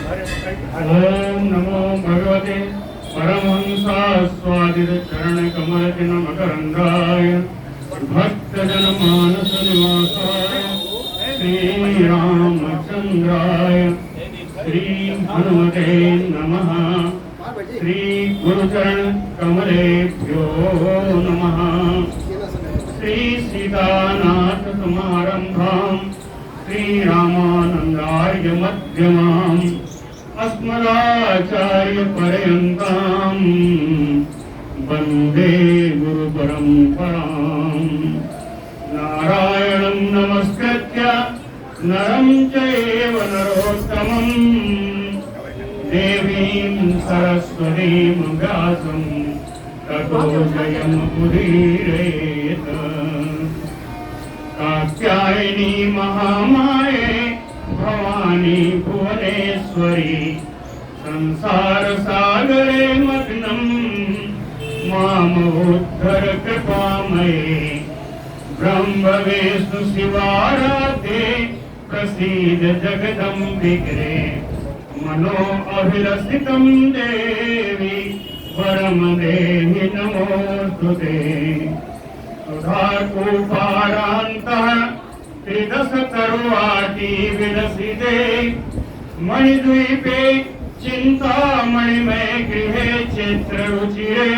ओम नमो भगवते परमहंसास्वादित चरण कमल मकरंदाय भक्तजन मानस निवासाय श्री रामचंद्राय श्री हनुमते नमः। श्री गुरुचरण कमलेभ्यो नमः। श्री सीतानाथ समारंभां श्री रामानंदार्य मध्यमाम् अस्मदाचार्य पर्यन्तां वन्दे गुरु परम्परां। नारायणं नमस्कृत्य नरं चैव नरोत्तमं देवीं सरस्वतीं व्यासं ततो जयमुदीरयेत्। कात्यायनी महामाये भवानी भुवनेश्वरी संसार सागरे मग्नं मामोद्धर कृपामये। ब्रह्म विष्णु शिवाराध्ये प्रसीद जगदम्बिके। मनो अभिलषितं देवी वरम देहि नमोस्तुते। सुधाकूपारान्तः त्रिदश तरुवाटी विलसिते। मणिद्वीपे चिन्तामणिमय गृहे चित्ररुचिरे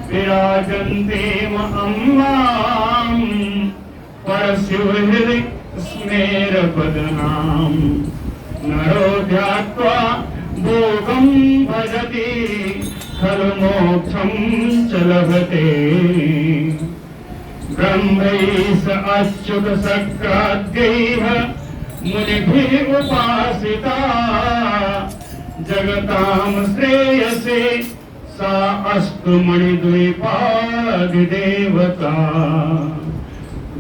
विराजन्ते अम्बां परशिवहृदि स्मेरपदनां। नरो ध्यात्वा भोगं भजति खलु मोक्षं च लभते। ब्रह्मैष अच्युत सक्राद्यैः मुनिभिः उपासिता। जगतां श्रेयसे सा अस्तु मणिद्वीपाधिदेवता।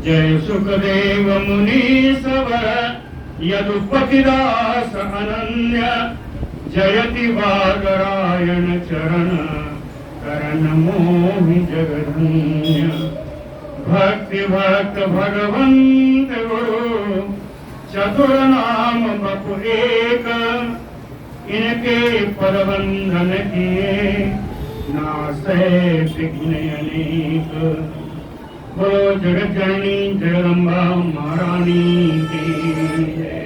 जय सुखदेव मुनीश्वर यदुपतिदास अनन्य। जयति वागरायण चरण करण मोहि जगधन्य। भक्ति भक्त भगवंत गुरु चतुर नाम बपु एक। इनके पदबंधन किए नासै विघ्न अनेक। बोलो जगत जननी जगदम्बा महारानी की जय।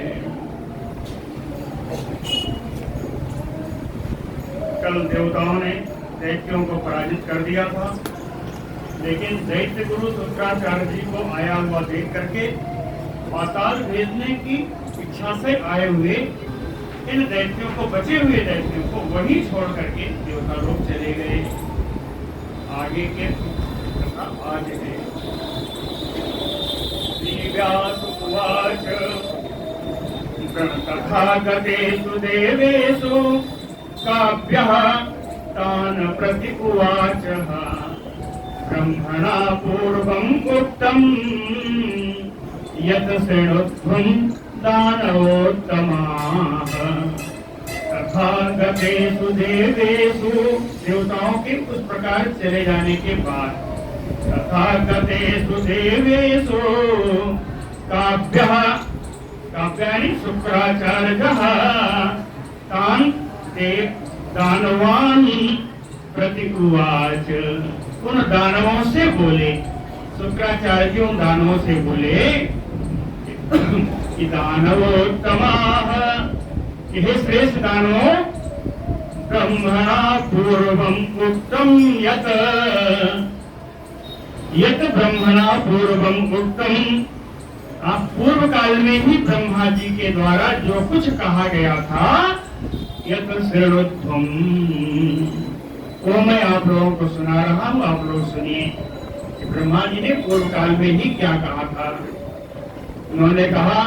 कल देवताओं ने दैत्यों को पराजित कर दिया था, लेकिन दैत्य गुरु शुक्राचार्य जी को आया हुआ देख करके पाताल भेजने की इच्छा से आए हुए इन दैत्यों को, बचे हुए दैत्यों को वहीं छोड़ करके देवता लोग चले गए। आगे के कथा आज है। व्यास उवाच तथागतेषु देवेषु काभ्यः तान् प्रति उवाचः। ब्रह्मणा पूर्वम् उक्तम् यत् शृणुध्वम् दानवोत्तमाः। तथागतेषु देवेषु, देवताओं के उस प्रकार चले जाने के बाद, तथागतेषु देवेषु काभ्यः, काव्यानि शुक्राचार्यः तान् दानवान् प्रति उवाच। उन दानवों से बोले, शुक्राचार्य जी उन दानवों से बोले कि दानवोत्तमाः, हे श्रेष्ठ दानवों, ब्रह्मणा पूर्वम् उक्तम् यत्, यत् ब्रह्मणा पूर्वम् उक्तम्, आप पूर्व काल में ही ब्रह्मा जी के द्वारा जो कुछ कहा गया था, यत् शृणुध्वम्, वो मैं आप लोगों को सुना रहा हूँ, आप लोग सुनिए कि ब्रह्मा जी ने पूर्व काल में ही क्या कहा था। उन्होंने कहा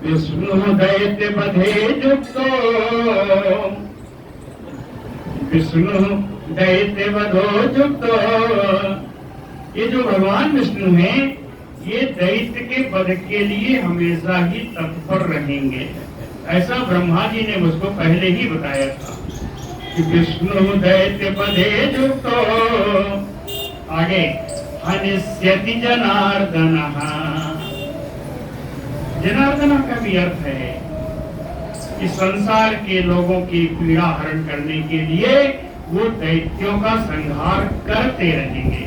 विष्णु दैत्य बधे युक्तो, विष्णु दैत्य बधो युक्तो। ये जो भगवान विष्णु हैं, ये दैत्य के वध के लिए हमेशा ही तत्पर रहेंगे। ऐसा ब्रह्मा जी ने मुझको पहले ही बताया था कि विष्णु दैत्य बधे युक्तो। आगे हनिष्यति जनार्दनः, जनार्दन का भी अर्थ है कि संसार के लोगों की पीड़ा हरण करने के लिए वो दैत्यों का संहार करते रहेंगे।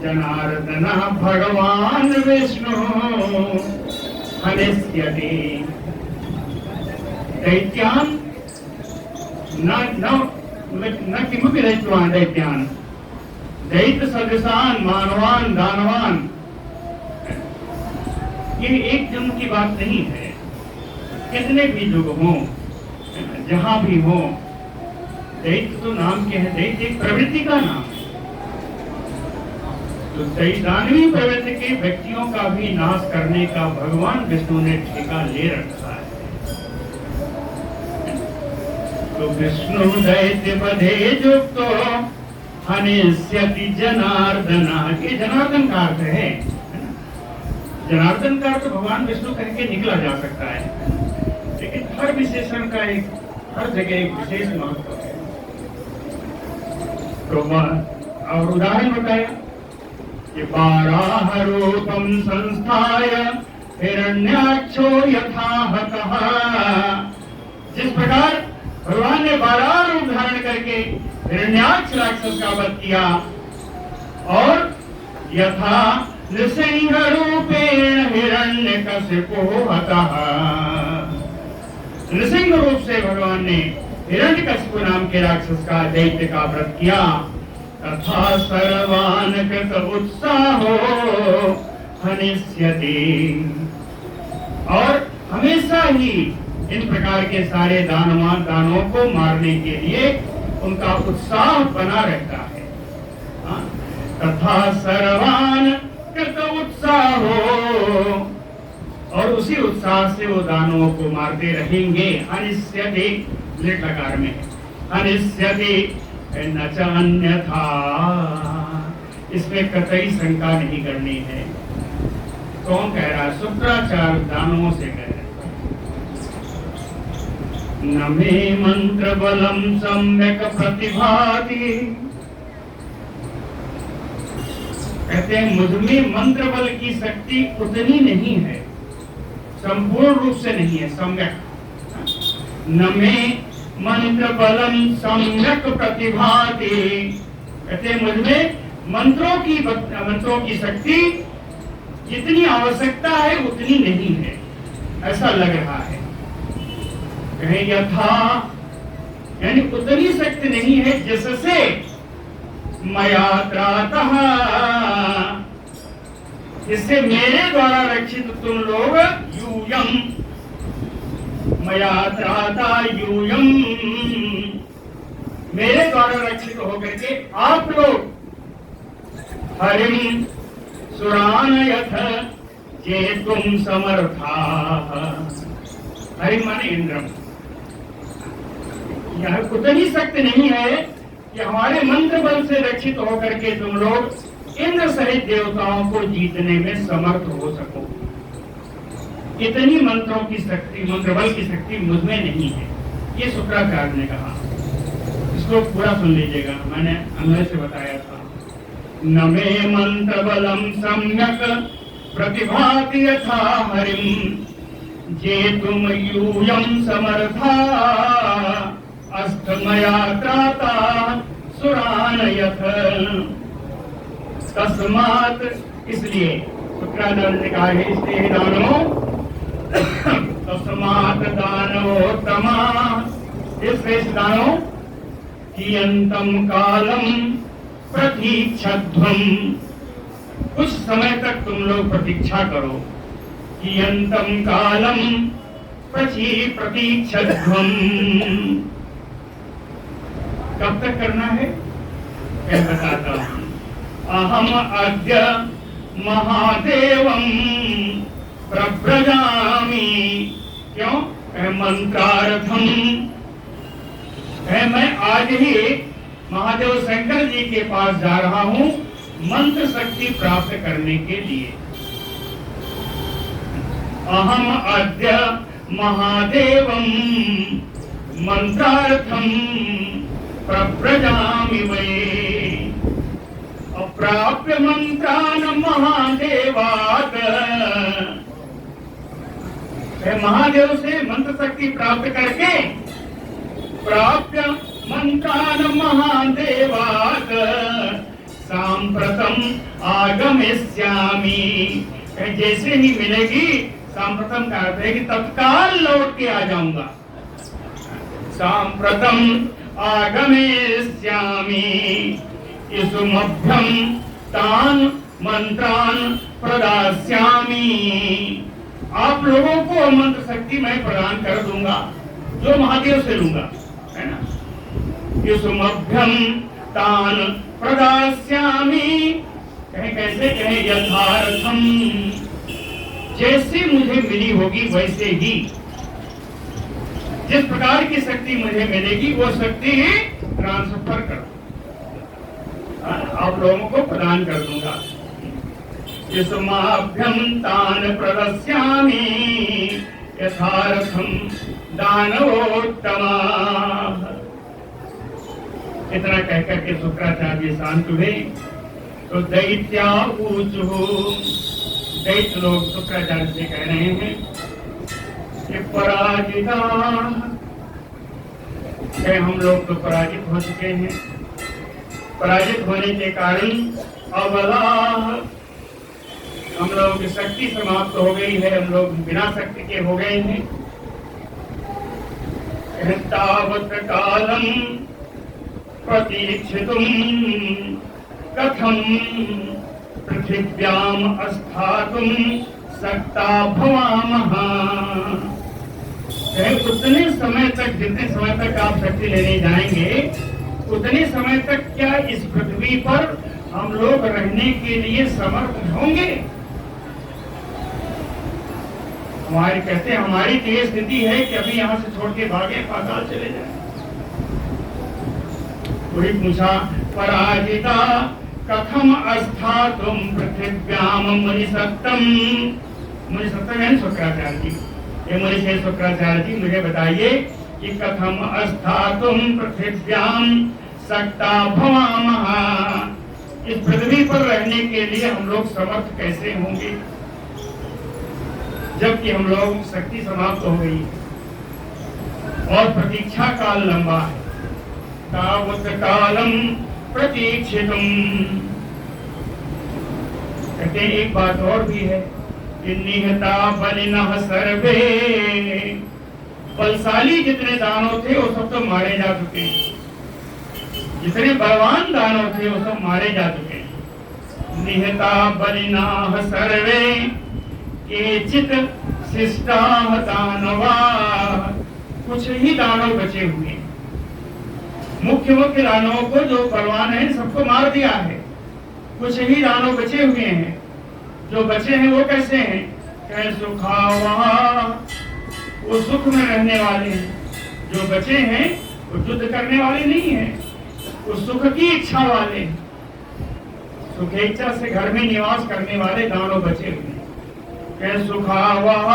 जनार्दन भगवान विष्णु हनिष्यति दैत्यान न किमपि दैत्यान दैत्यान दैत्य सदृशान मानवान दानवान। ये एक जन्म की बात नहीं है, कितने भी युग हो, जहां भी हो, दैत्य तो नाम के है, दैत्य एक प्रवृत्ति का नाम है। तो दानवी प्रवृत्ति के व्यक्तियों का भी नाश करने का भगवान विष्णु ने ठेका ले रखा है। तो विष्णु दैत्य बधे युक्तो हनिष्यति जनार्दन। ये जनार्दन का अर्थ है, जनार्दन का अर्थ भगवान विष्णु कह के निकला जा सकता है, लेकिन हर विशेषण का एक हर जगह एक विशेष महत्व है। तो और उदाहरण बताया कि बाराह रूपम संस्थाय हिरण्याक्षो यथाहतः। जिस प्रकार भगवान ने 12 रूप धारण करके हिरण्याक्ष राक्षस का वध किया, और यथा नृसिंह रूपेण हिरण्यकशिपो हतः। नृसिंह रूप से भगवान ने हिरण्यकशिपु नाम के राक्षस का दैत्य का वध किया। तथा सर्वान कृत उत्साहो हनिष्यति। और हमेशा ही इन प्रकार के सारे दानवों को मारने के लिए उनका उत्साह बना रहता है। तथा सर्वान कृत उत्साहो, और उसी उत्साह से वो दानवों को मारते रहेंगे। हनिष्यति लिट लकार में हनिष्यति न च अन्यथा, इसमें कतई शंका नहीं करनी है। कौन कह रहा है? शुक्राचार्य दानवों से कह रहे हैं। न मे मंत्र बलम सम्यक प्रतिभाति। कहते हैं मुझमें मंत्र बल की शक्ति उतनी नहीं है, संपूर्ण रूप से नहीं है, सम्यक। न मे मंत्र बलम सम्यक प्रतिभाति। कहते मुझमें मंत्रों की शक्ति जितनी आवश्यकता है उतनी नहीं है, ऐसा लग रहा है। कहें यथा, यानी उतनी शक्ति नहीं है जिससे मया त्रातः, इससे मेरे द्वारा रक्षित तुम लोग यूयम, मया त्राता यूयम, मेरे द्वारा रक्षित होकर के आप लोग हरिम सुरान यथ जे तुम समर्था। हरिम माने इंद्रम। यह उतनी शक्ति नहीं है कि हमारे मंत्र बल से रक्षित होकर के तुम लोग इंद्र सहित देवताओं को जीतने में समर्थ हो सको। इतनी मंत्रों की शक्ति, मंत्र बल की शक्ति मुझमें नहीं है, ये शुक्राचार्य ने कहा। इसको पूरा सुन लीजिएगा, मैंने अन्वय से बताया था। न मे मंत्र बलम सम्यक प्रतिभाति यथा हरिम जे तुम यूयम समर्था अस्थमया त्राता सुरान यथ। तस्मात्, इसलिए शुक्राचार्य ने कहा है, इसलिए दानव तस्मात् दानवोत्तमा, इस दानव कियंतम कालम प्रतीक्षध्वम, कुछ समय तक तुम लोग प्रतीक्षा करो। कियंतम कालम प्रतीक्षध्वम, कब तक करना है मैं बताता हूं। अहम अद्य महादेवम प्रव्रजामि, क्यों? मंत्रार्थम, मैं आज ही महादेव शंकर जी के पास जा रहा हूं मंत्र शक्ति प्राप्त करने के लिए। अहम अद्य महादेवम मंत्रार्थम प्रव्रजामि वै, अप्राप्य मंत्रान महादेवात् महादेव से मंत्र शक्ति प्राप्त करके प्राप्य मंत्रान महादेवात सांप्रतम आगमिष्यामि। जैसे ही मिलेगी, सांप्रतम का अर्थ है कि तत्काल लौट के आ जाऊंगा। सांप्रतम आगमिष्यामि इसुमभ्यम तान मंत्रान प्रदास्यामि। आप लोगों को मंत्र शक्ति मैं प्रदान कर दूंगा, जो महादेव से लूंगा, है ना। युष्मभ्यम तान प्रदास्यामि, कहे कैसे, कहे यथार्थम, जैसे मुझे मिली होगी वैसे ही, जिस प्रकार की शक्ति मुझे मिलेगी वो शक्ति ट्रांसफर कर आप लोगों को प्रदान कर दूंगा। युष्माभ्यम तान प्रदास्यामि यथार्थम दानवोत्तमा। इतना कहकर के शुक्राचार्य शांत हुए। तो दैत्या ऊचुः, दैत्य लोग शुक्राचार्य से कह रहे हैं कि पराजिता, हम लोग तो पराजित हो चुके हैं। पराजित होने के कारण अबला, हम लोग की शक्ति समाप्त हो गई है, हम लोग बिना शक्ति के हो गए हैं। तावत् कालम प्रतीक्षितुम कथम पृथिव्याम अस्थातुम सक्ता भवामः। उतने समय तक, जितने समय तक आप शक्ति लेने जाएंगे, उतने समय तक क्या इस पृथ्वी पर हम लोग रहने के लिए समर्थ होंगे? हमारी, कहते हैं हमारी तो ये स्थिति है कि अभी यहाँ से छोड़ के भागे, पाताल चले जाए। कोई पूछा पराजिता कथम अस्थातुम पृथिव्याम मुनिसत्तम। मुनिसत्तम है शुक्राचार्य जी। ये मुनि से शुक्राचार्य जी मुझे बताइए कि कथम अस्थातुम पृथिव्याम सक्ता भवामः, इस पृथ्वी पर रहने के लिए हम लोग समर्थ कैसे होंगे, जबकि हम लोग शक्ति समाप्त हो गई और प्रतीक्षा काल लंबा है। तावत् कालम प्रतीक्षितुम। कहते हैं एक बात और भी है कि निहता बलिनः सर्वे, बलशाली जितने दानव थे वो सब तो मारे जा चुके हैं। जितने बलवान दानव थे वो सब मारे जा चुके हैं। निहता बलिनः सर्वे केचित् शिष्टाः दानवाः, कुछ ही दानव बचे हुए हैं। मुख्य दानवों को, जो बलवान है, सबको मार दिया है। कुछ ही दानव बचे हुए हैं। जो बचे हैं वो कैसे हैं? कह सुखावः, वो सुख में रहने वाले हैं। जो बचे हैं वो युद्ध करने वाले नहीं हैं, वो सुख की इच्छा वाले हैं। सुखेच्छा से घर में निवास करने वाले दानव बचे हुए हैं। कह सुखावः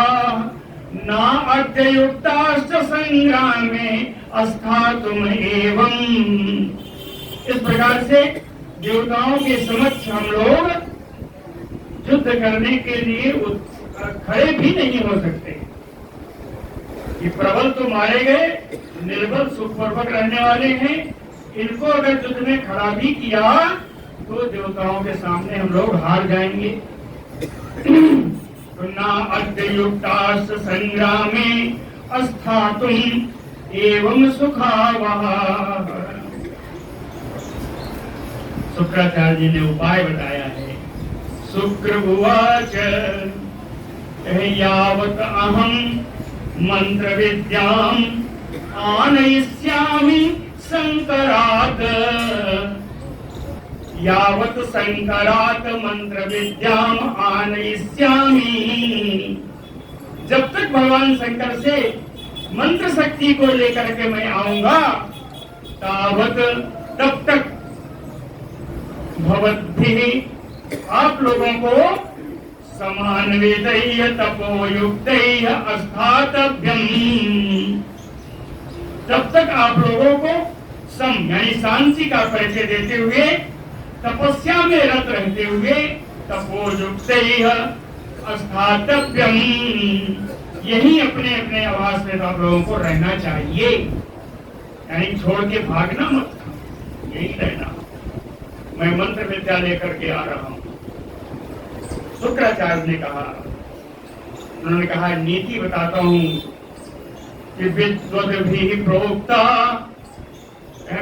ना अद्युक्ताश्च संग्रामे अस्थातुम एवं। इस प्रकार से देवताओं के समक्ष हम लोग युद्ध करने के लिए खड़े भी नहीं हो सकते। ये प्रबल तो मारे गए, निर्बल सुखपूर्वक रहने वाले हैं। इनको अगर युद्ध में खड़ा भी किया तो देवताओं के सामने हम लोग हार जाएंगे। तो ना अद्युक्ताश्च संग्रामे अस्थातुम एवं सुखावः। शुक्राचार्य जी ने उपाय बताया है। शुक्र उवाच यावत् अहं मंत्र विद्याम आनयिष्यामि शंकरात्, यावत् शंकरात् मंत्र विद्याम आनयिष्यामि। जब तक भगवान शंकर से मंत्र शक्ति को लेकर के मैं आऊंगा, तावत, तब तक भवद्भिः, आप लोगों को समान्वितैः तपोयुक्तैः अस्थातव्यम्। तब तक आप लोगों को सम यानी शांति का परिचय देते हुए, तपस्या में रत रहते हुए, तपोयुक्तैः अस्थातव्यम्, यही अपने अपने आवास में आप लोगों को रहना चाहिए, यानी छोड़ के भागना मत, यही रहना। मैं मंत्र विद्या लेकर के आ रहा हूं। शुक्राचार्य ने कहा, उन्होंने कहा नीति बताता हूं कि विद्वद्भिः प्रोक्ता,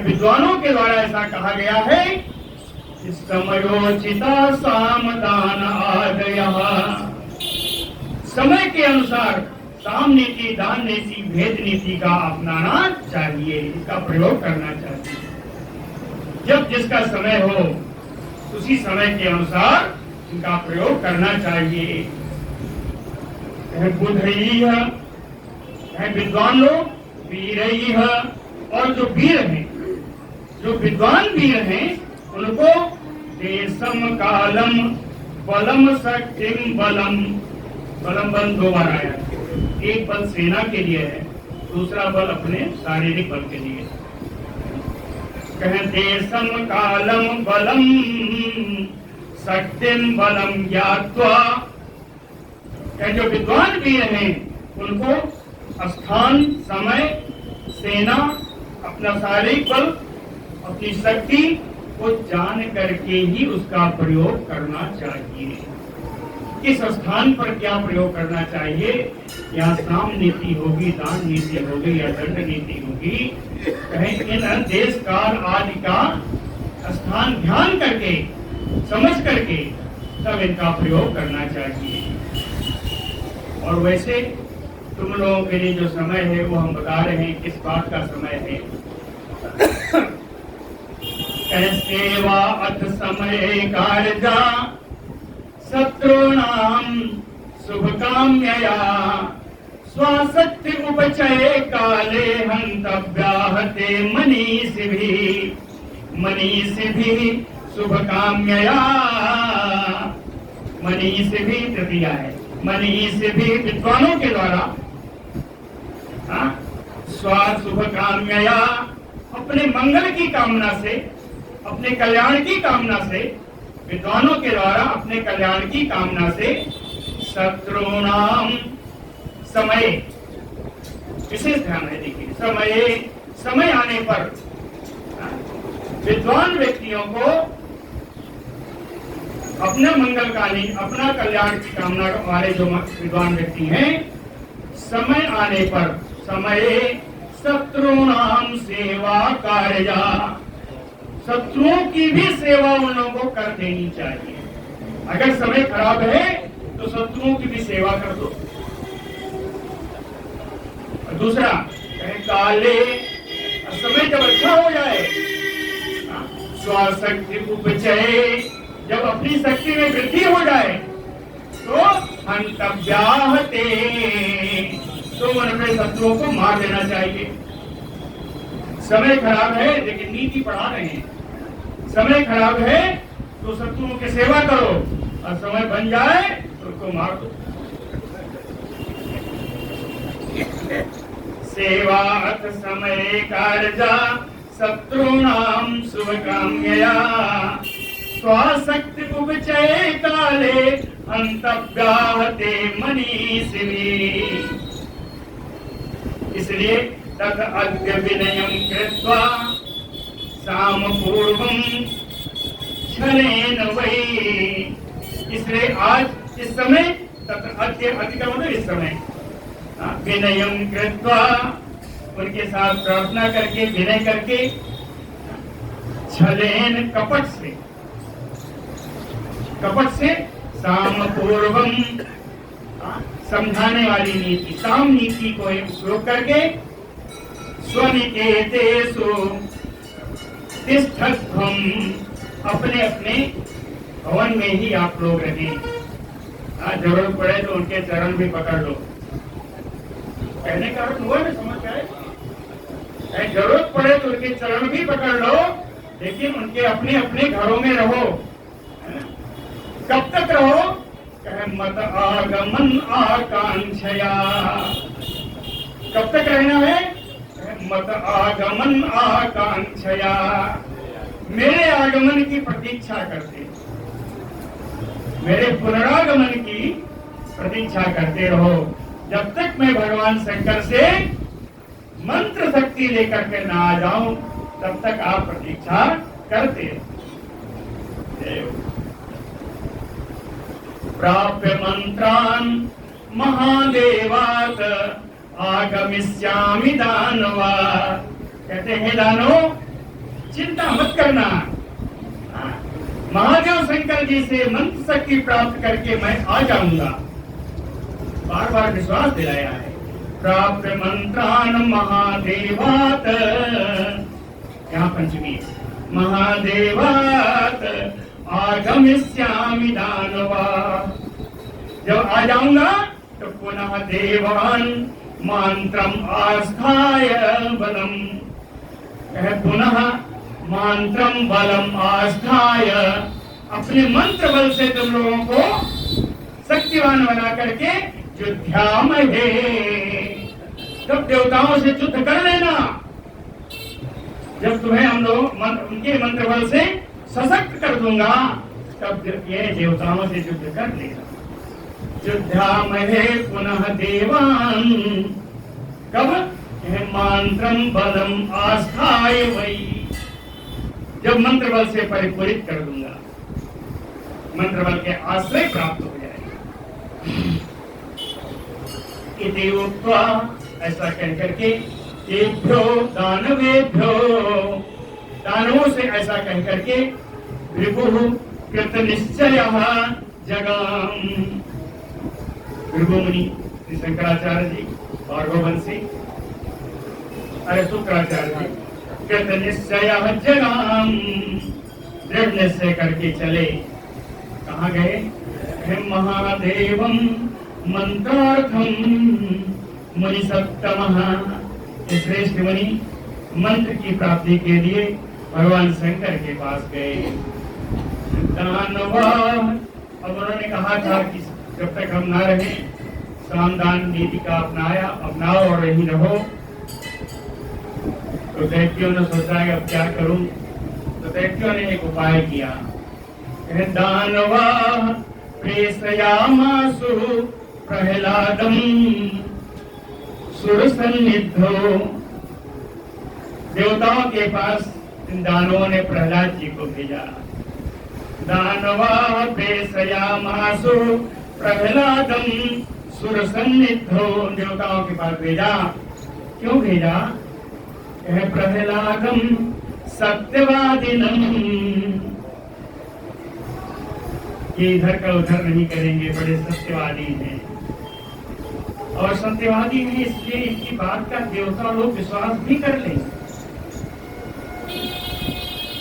विद्वानों के द्वारा ऐसा कहा गया है कि समयोचिता सामदान आदयः, समय के अनुसार साम नीति, दान नीति, भेद नीति का अपनाना चाहिए, इसका प्रयोग करना चाहिए। जब जिसका समय हो उसी समय के अनुसार इनका प्रयोग करना चाहिए। बुद्धि है विद्वान लोग, वीर है, और जो वीर हैं, जो विद्वान वीर हैं, उनको देशम कालम बलम शक्तिम बलम, बलम बल दो बार आया, एक बल सेना के लिए है, दूसरा बल अपने शारीरिक बल के लिए। कहते सम कालम बलम शक्तिम बलम ज्ञात्वा, जो विद्वान वीर हैं उनको स्थान, समय, सेना, अपना शारीरिक बल, अपनी शक्ति को जान करके ही उसका प्रयोग करना चाहिए। किस स्थान पर क्या प्रयोग करना चाहिए, या साम नीति होगी, दान नीति होगी, या दंड नीति होगी, कहीं इन देश काल आदि का स्थान ध्यान करके, समझ करके तब इनका प्रयोग करना चाहिए। और वैसे तुम लोगों के लिए जो समय है वो हम बता रहे हैं किस बात का समय है। सेवा अथ समय कार्या शत्रूणाम शुभ काम्यया स्वासक्ति उपचय काले हंतव्याहते मनीषिभिः शुभ काम्यया, मनीषिभिः तृतीया है, मनीषिभिः विद्वानों के द्वारा, शुभ काम्यया अपने मंगल की कामना से, अपने कल्याण की कामना से, विद्वानों के द्वारा अपने कल्याण की कामना से, शत्रुणाम समय, विशेष ध्यान है, देखिए समय आने पर विद्वान व्यक्तियों को अपना मंगलकालीन, अपना कल्याण की कामना वाले जो विद्वान व्यक्ति हैं, समय आने पर समय शत्रुणाम सेवा कार्या, शत्रुओं की भी सेवा उन लोगों को कर देनी चाहिए। अगर समय खराब है तो शत्रुओं की भी सेवा कर दो। और दूसरा काले, समय जब अच्छा हो जाए, स्वशक्ति उपचय, जब अपनी शक्ति में वृद्धि हो जाए, तो हंतव्याहते, तो मन अपने शत्रुओं को मार देना चाहिए। समय खराब है लेकिन नीति पढ़ा रहे हैं, समय खराब है तो शत्रुओं की सेवा करो, और समय बन जाए तो उसको मार दो। सेवा अथ समय कार्या शत्रूणाम शुभ काम्यया स्वासक्ति उपचय काले हंतव्याहते मनीषिभिः। इसलिए तथ अद्य विनयं कृत्वा साम पूर्वं छलेन वै, इसलिए आज इस समय, तथ अद्य, अद्य का मतलब इस समय, विनयं कृत्वा उनके साथ प्रार्थना करके, विनय करके, छलेन कपट से, साम पूर्वम समझाने वाली नीति, साम नीति को उपयोग करके, स्वनिकेतेषु तिष्ठध्वम्, अपने अपने भवन में ही आप लोग रहें। जरूरत पड़े तो उनके चरण भी पकड़ लो। कहने का अर्थ हुआ ना, समझ आए? जरूरत पड़े तो उनके चरण भी पकड़ लो, लेकिन उनके अपने अपने घरों में रहो। कब तक रहो? मत आगमन आकांक्षया, कब तक रहना है? मत आगमन आकांक्षया, मेरे आगमन की प्रतीक्षा करते, मेरे पुनरागमन की प्रतीक्षा करते रहो। जब तक मैं भगवान शंकर से मंत्र शक्ति लेकर के ना आ जाऊं तब तक आप प्रतीक्षा करते। प्राप्य मंत्रान महादेवात आगमिष्यामि दानवा। कहते हैं दानो चिंता मत करना, महादेव शंकर जी से मंत्र शक्ति प्राप्त करके मैं आ जाऊंगा। बार बार विश्वास दिलाया है। प्राप्त मंत्रान महादेवात, यहाँ पंचमी, महादेवात आगमिष्यामि दानवा। जब आ जाऊंगा तो पुनः देवान मंत्रम आस्थाय बलम, पुनः मंत्रम बलम आस्थाय, अपने मंत्र बल से तुम लोगों को शक्तिवान बना करके युद्धामहे, जब देवताओं से युद्ध कर लेना। जब तुम्हें हम लोग उनके मंत्र बल से सशक्त कर दूंगा तब ये देवताओं से युद्ध कर लेगा। युद्धामहे पुनः देवान, कब? मंत्रम बलम आस्थाय वही, जब मंत्र बल से परिपूरित कर दूंगा, मंत्र बल के आश्रय प्राप्त हो जाएगा। इति उक्त्वा, ऐसा कह करके, एभ्यो दानवेभ्यो, दानवों से ऐसा कह करके, भृगुः कृत निश्चयः जगाम। भृगु मुनि शंकराचार्य जी और गोवंशी, अरे शुक्राचार्य जी, कृत निश्चयः जगाम, दृढ़ निश्चय करके चले। कहाँ गए? हिम महादेवम मंत्रार्थम मुनि सप्तमः, श्रेष्ठ मुनि मंत्र की प्राप्ति के लिए भगवान शंकर के पास गए। दानवा, अब उन्होंने कहा था कि जब तक हम ना रहे सामदान नीति का अपनाओ और यही रहो। तो दैत्यों ने सोचा कि अब क्या करूं, तो दैत्यों ने एक उपाय किया। दानवा प्रेषयामासु प्रहलादम सुरसन्निधो, देवताओं के पास इन दानवों ने प्रहलाद जी को भेजा। दानवा प्रेषयामासु प्रहलादम सुरसन्निधो, देवताओं के पास भेजा। क्यों भेजा? प्रहलादम सत्यवादिनम, ये इधर का उधर नहीं करेंगे, बड़े सत्यवादी हैं। और सत्यवादी हैं इसलिए इनकी बात का देवता लोग विश्वास भी कर लेंगे।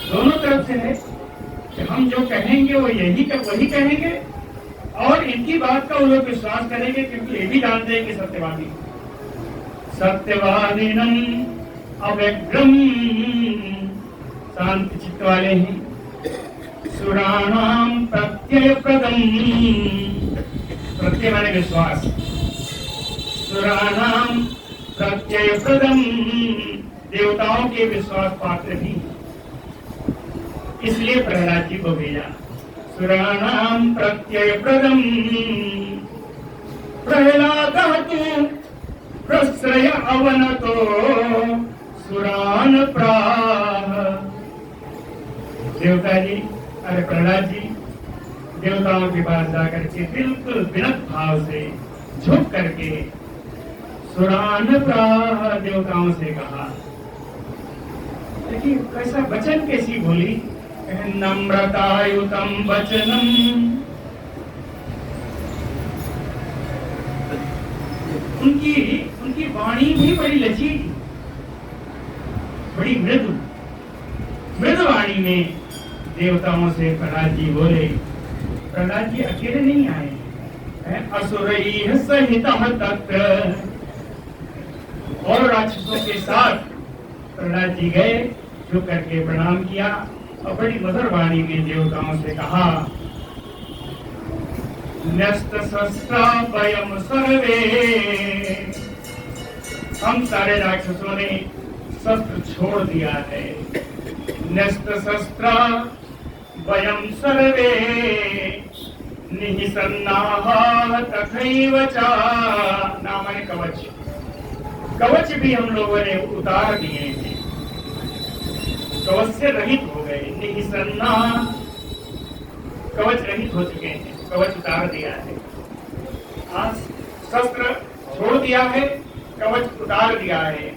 दोनों तरफ से है कि हम जो कहेंगे वो वही कहेंगे, और इनकी बात का वो लोग विश्वास करेंगे, क्योंकि ये भी जानते हैं कि सत्यवादी। सत्यवादिनम अव्यग्रम, शांत चित्त वाले हैं। सुराणाम प्रत्यय प्रदम, प्रत्यय माने विश्वास, सुराणाम प्रत्यय प्रदम, देवताओं के विश्वास पात्र भी, इसलिए प्रहलाद जी को भेजा। सुराणाम प्रत्यय प्रदम प्रहलाद तु प्रश्रय अवनतो सुरान प्राह। देवता जी, अरे प्रहलाद जी देवताओं के पास जाकर के बिल्कुल विनम्र भाव से झुक करके सुरान प्राह, देवताओं से कहा। देखिए कैसा वचन कैसी बोली, नम्रतायुतम वचनम, उनकी वाणी भी बड़ी लचीली, बड़ी मृदु वाणी में देवताओं से प्रहलाद जी बोले। प्रहलाद जी अकेले नहीं आए, असुरैः सहितः तत्र, और राक्षसों के साथ प्रहलाद जी गए, झुक करके प्रणाम किया और बड़ी मधुर वाणी में देवताओं से कहा, न्यस्त शस्त्रा वयम सर्वे, हम सारे राक्षसों ने शस्त्र छोड़ दिया है। न्यस्त शस्त्रा वयम सर्वे निःसन्नाहा तथैव च। नाम है कवच, कवच भी हम लोगों ने उतार दिए थे, कवच से रहित हो गए। निःसन्ना, कवच रहित हो चुके हैं, कवच उतार दिया है। शस्त्र छोड़ दिया है, कवच उतार दिया है।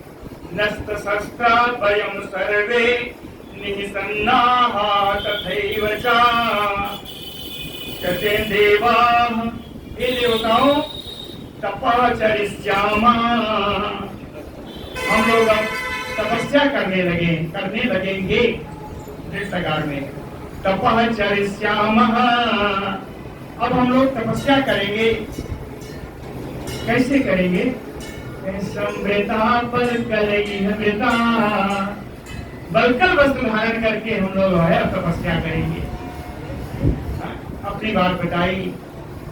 नस्त शस्त्र वयम सर्वे निःसन्नाहा तथैव च। कहते हैं देवा, हे देवताओं, तपश्चरिष्यामः, हम लोग अब तपस्या करने लगेंगे। नृत्यकार में तपश्चरिष्यामः, अब हम लोग तपस्या करेंगे। कैसे करेंगे? संवृता बलकलैर्वृता, बलकल वस्त्र धारण करके हम लोग है तपस्या करेंगे। अपनी बात बताई।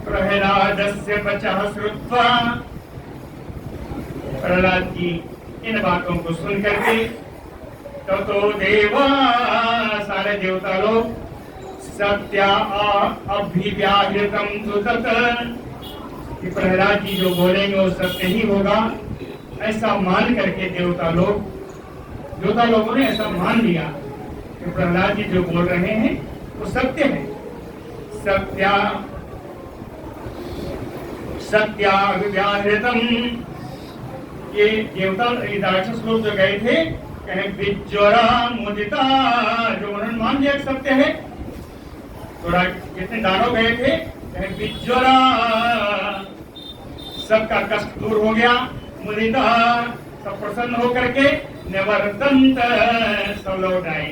प्रहलादस्य वचः श्रुत्वा, प्रहलाद की इन बातों को सुन करके ततो देवा, सारे देवता लोग सत्या अभिव्याहृतम तु तत्, कि प्रहलाद जी जो बोलेंगे वो सत्य ही होगा, ऐसा मान करके देवता लोगों ने ऐसा मान लिया कि प्रहलाद जी जो बोल रहे हैं वो सत्य है। सत्याभिव्याहृतम, ये देवता राक्षस लोग जो गए थे, कहें विज्वरा मुदिता, जो उन्होंने मान लिया सत्य है। तो जितने दानव गए थे, कहें विज्वरा, सबका कष्ट दूर हो गया। मुदिता, सब प्रसन्न होकर के निवर्तंत, सब लौट आए।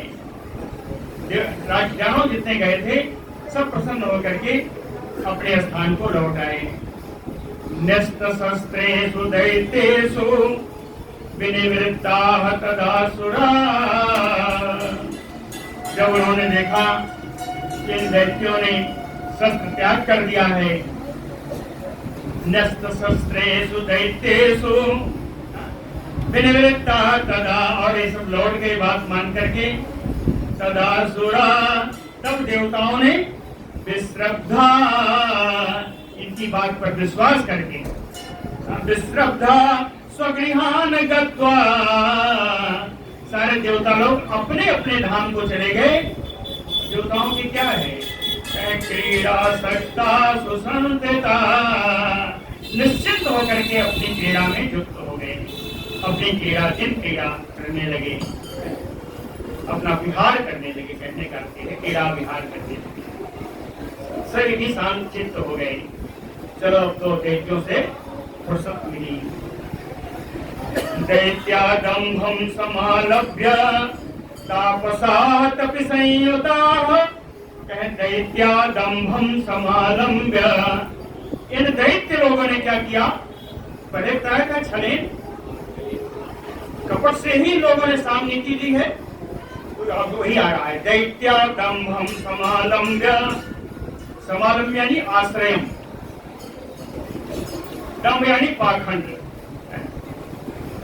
दानव जितने गए थे सब प्रसन्न होकर के अपने स्थान को लौट आए। न्यस्त शस्त्रेषु दैत्येषु विनिवृत्ताः तदासुरा, जब उन्होंने देखा कि इन दैत्यों ने शस्त्र त्याग कर दिया है, न्यस्त शस्त्रेषु दैत्येषु विनिवृत्ताः तदा, और ये सब लौट गए बात मान करके। तदासुरा, तब देवताओं ने विश्रद्धा, इनकी बात पर विश्वास करके, विश्रद्धा स्वगृहान गत्वा, सारे देवता लोग अपने अपने धाम को चले गए। देवताओं की क्या है? क्रीड़ा सक्ता सुसंस्थिता, निश्चिंत होकर के अपनी क्रीड़ा में युक्त हो गए, अपनी क्रीड़ा करने लगे, अपना विहार करने लगे। कहने का क्रीड़ा विहार करने लगे, सभी भी शांत चित्त हो गए। चलो अब तो दैत्यों से फुर्सत मिली। दैत्यादंभं समालभ्य तापसा तपि संयुताः, कहे दैत्यादंभं समालम्ब्य, इन दैत्य लोगों ने क्या किया? पहले तरह का छले कपट से ही लोगों ने सामने की दी है, तो अब वही आ रहा है। दैत्यादंभं समालम्ब्य, समालम्ब्य यानी आश्रय, दम्भ यानी पाखंड।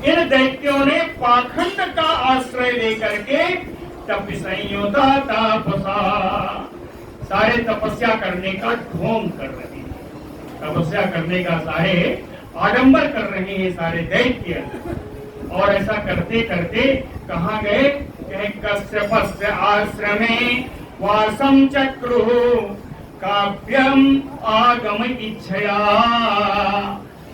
इन दैत्यों ने पाखंड का आश्रय लेकर के तप संयोता तापसा, सारे तपस्या करने का ढोंग कर रहे हैं, तपस्या करने का सारे आडंबर कर रहे हैं सारे दैत्य। और ऐसा करते करते कहाँ गए? कश्यपस्य आश्रमे वासम चक्रुः काव्यम आगम इच्छया,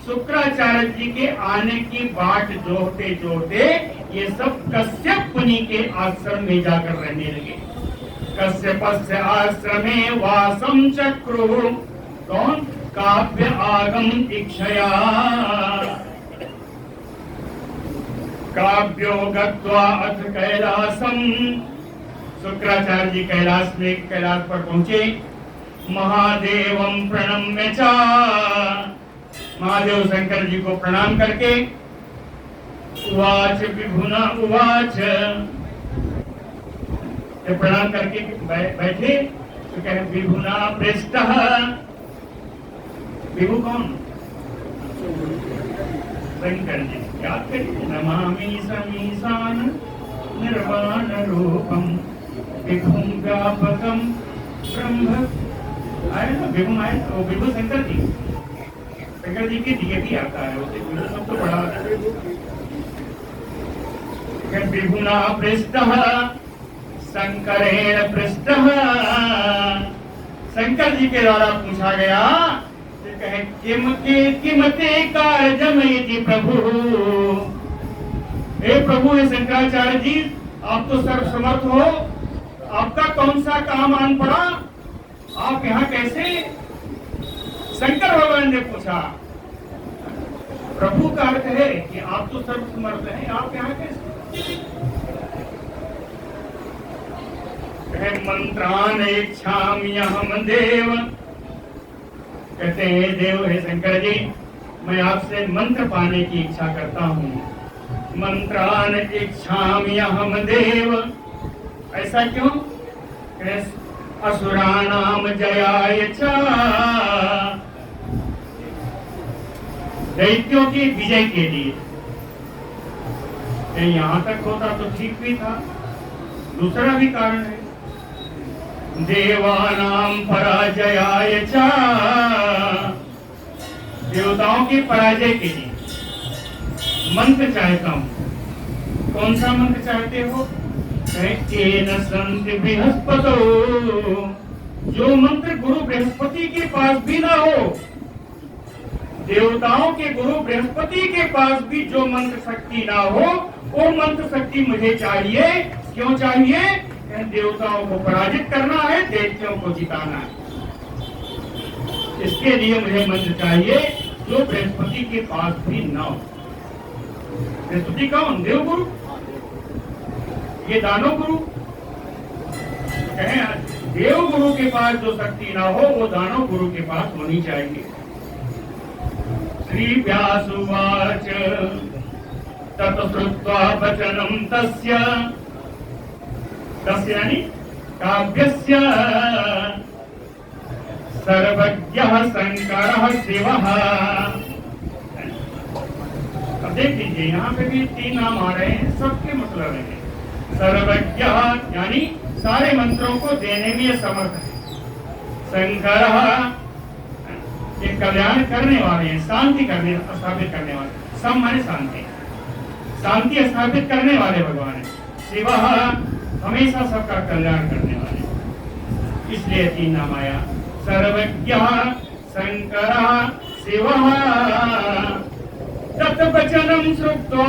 शुक्राचार्य जी के आने की बाट जोड़ते जोड़ते ये सब कश्यप मुनि के आश्रम में जाकर रहने लगे। कश्यपस्य आश्रमे वासम चक्रुः, कौन? काव्य आगम इच्छया, काव्यो गत्वा अथ कैलासम, शुक्राचार्य जी कैलाश पर पहुंचे। महादेवं प्रणम्य च, महादेव शंकर जी को प्रणाम करके उवाच विभुना उवाच, जब प्रणाम करके बैठे तो कहे विभुना पृष्ठः, विभु कौन? शंकर जी। याद करिए, नमामि समीशान निर्वाण रूपम विभुं व्यापकं ब्रह्म आए ना विभु आए, वो विभु शंकर जी की डीएटी आता है, उसे सब तो बड़ा विभुना पृष्ठः शंकरेण पृष्ठः। शंकर जी के द्वारा पूछा गया, कहे किमते कार्यमयति प्रभु। हे प्रभु, हे शंकराचार्य जी, आप तो सर्वसमर्थ हो, आपका कौन सा काम आन पड़ा, आप यहाँ कैसे? शंकर भगवान ने पूछा। प्रभु का अर्थ है कि आप तो सर्वसमर्थ हैं, आप यहाँ कैसे? मंत्रान इच्छाम्यहम देव। कहते हैं देव, हे शंकर जी, मैं आपसे मंत्र पाने की इच्छा करता हूँ। मंत्रान इच्छाम्यहम देव। ऐसा क्यों? असुराणाम जयाय च। दैत्यों की विजय के लिए। यहाँ तक होता तो ठीक भी था, दूसरा भी कारण है। देवानाम पराजयाय च। देवताओं की पराजय के लिए मंत्र चाहता हूं। कौन सा मंत्र चाहते हो? केन संत बृहस्पतो। जो मंत्र गुरु बृहस्पति के पास भी ना हो, देवताओं के गुरु बृहस्पति के पास भी जो मंत्र शक्ति ना हो, वो मंत्र शक्ति मुझे चाहिए। क्यों चाहिए? देवताओं को पराजित करना है, दैत्यों को जिताना है। इसके लिए मुझे मंत्र चाहिए जो बृहस्पति के पास भी ना हो। बृहस्पति कौन? देव गुरु, ये दानव गुरु। कहें देव गुरु के पास जो शक्ति ना हो, वो दानव गुरु के पास होनी चाहिए। श्री व्यासुवाच तत श्रुत्वा वचनं तस्य। तस्य यानी काव्यस्य सर्वज्ञः शंकरः शिवः। अब देख लीजिए, यहाँ पे भी 3 नाम आ रहे हैं, सबके मतलब है। सर्वज्ञ यानी सारे मंत्रों को देने में समर्थ है। शंकरः ये कल्याण करने वाले हैं, शांति करने स्थापित करने वाले। सम माने शांति, शांति स्थापित करने वाले भगवान है। शिव हमेशा सबका कल्याण करने वाले, इसलिए 3 नाम आया। सर्वज्ञ शंकर शिव। तत्वचनम श्रुत्वा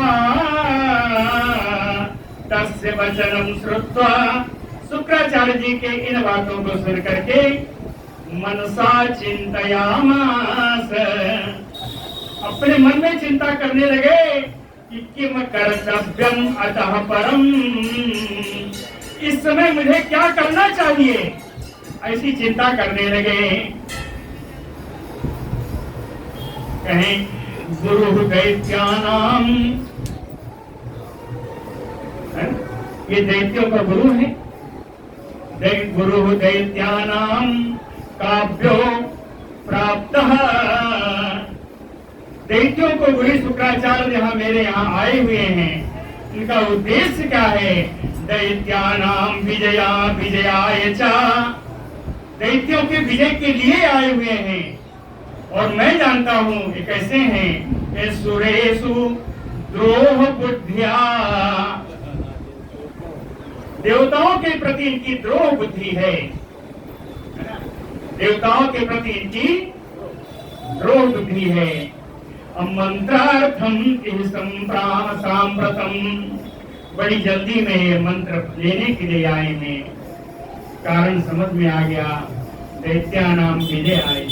तस्य वचनम श्रुत्वा। शुक्राचार्य जी के इन बातों को सुन करके मनसा चिंतयामास, अपने मन में चिंता करने लगे कि किम कर्तव्यम अतः परम। इस समय मुझे क्या करना चाहिए, ऐसी चिंता करने लगे। कहें गुरु दैत्यानाम, ये दैत्यों का गुरु है। गुरु दैत्यानाम काव्यो प्राप्तः। दैत्यों को गुरु शुक्राचार्य यहाँ मेरे यहाँ आए हुए हैं। इनका उद्देश्य क्या है? दैत्यानाम विजया विजयाय च। दैत्यों के विजय के लिए आए हुए हैं। और मैं जानता हूँ ये कैसे हैं। ये सुरेशु द्रोह बुद्धिया, देवताओं के प्रति इनकी द्रोह बुद्धि है। देवताओं के प्रति इनकी द्रोह बुद्धि है। मंत्रार्थम सांप्रतम, बड़ी जल्दी में ये मंत्र लेने के लिए आए हैं। कारण समझ में आ गया। दैत्यानाम विजय आए,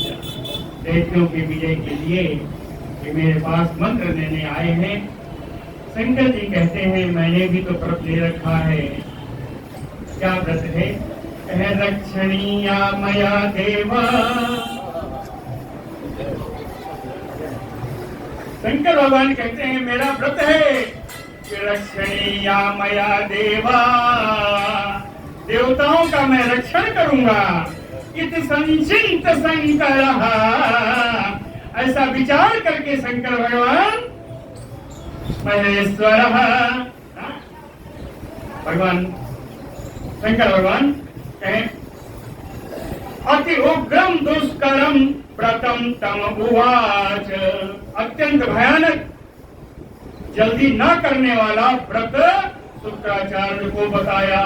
दैत्यों के विजय के लिए कि मेरे पास मंत्र लेने आए हैं। शंकर जी कहते हैं मैंने भी तो व्रत ले रखा है। क्या व्रत है? रक्षणीया मया देव। शंकर भगवान कहते हैं मेरा व्रत है कि रक्षणीया मया देवा, देवताओं का मैं रक्षण करूंगा। इति संचिंत शंकर, ऐसा विचार करके शंकर भगवान महेश्वर, भगवान शंकर भगवान कहें अति उग्रम दुष्करम व्रतम तम उवाच, अत्यंत भयानक जल्दी न करने वाला व्रत शुक्राचार्य को बताया।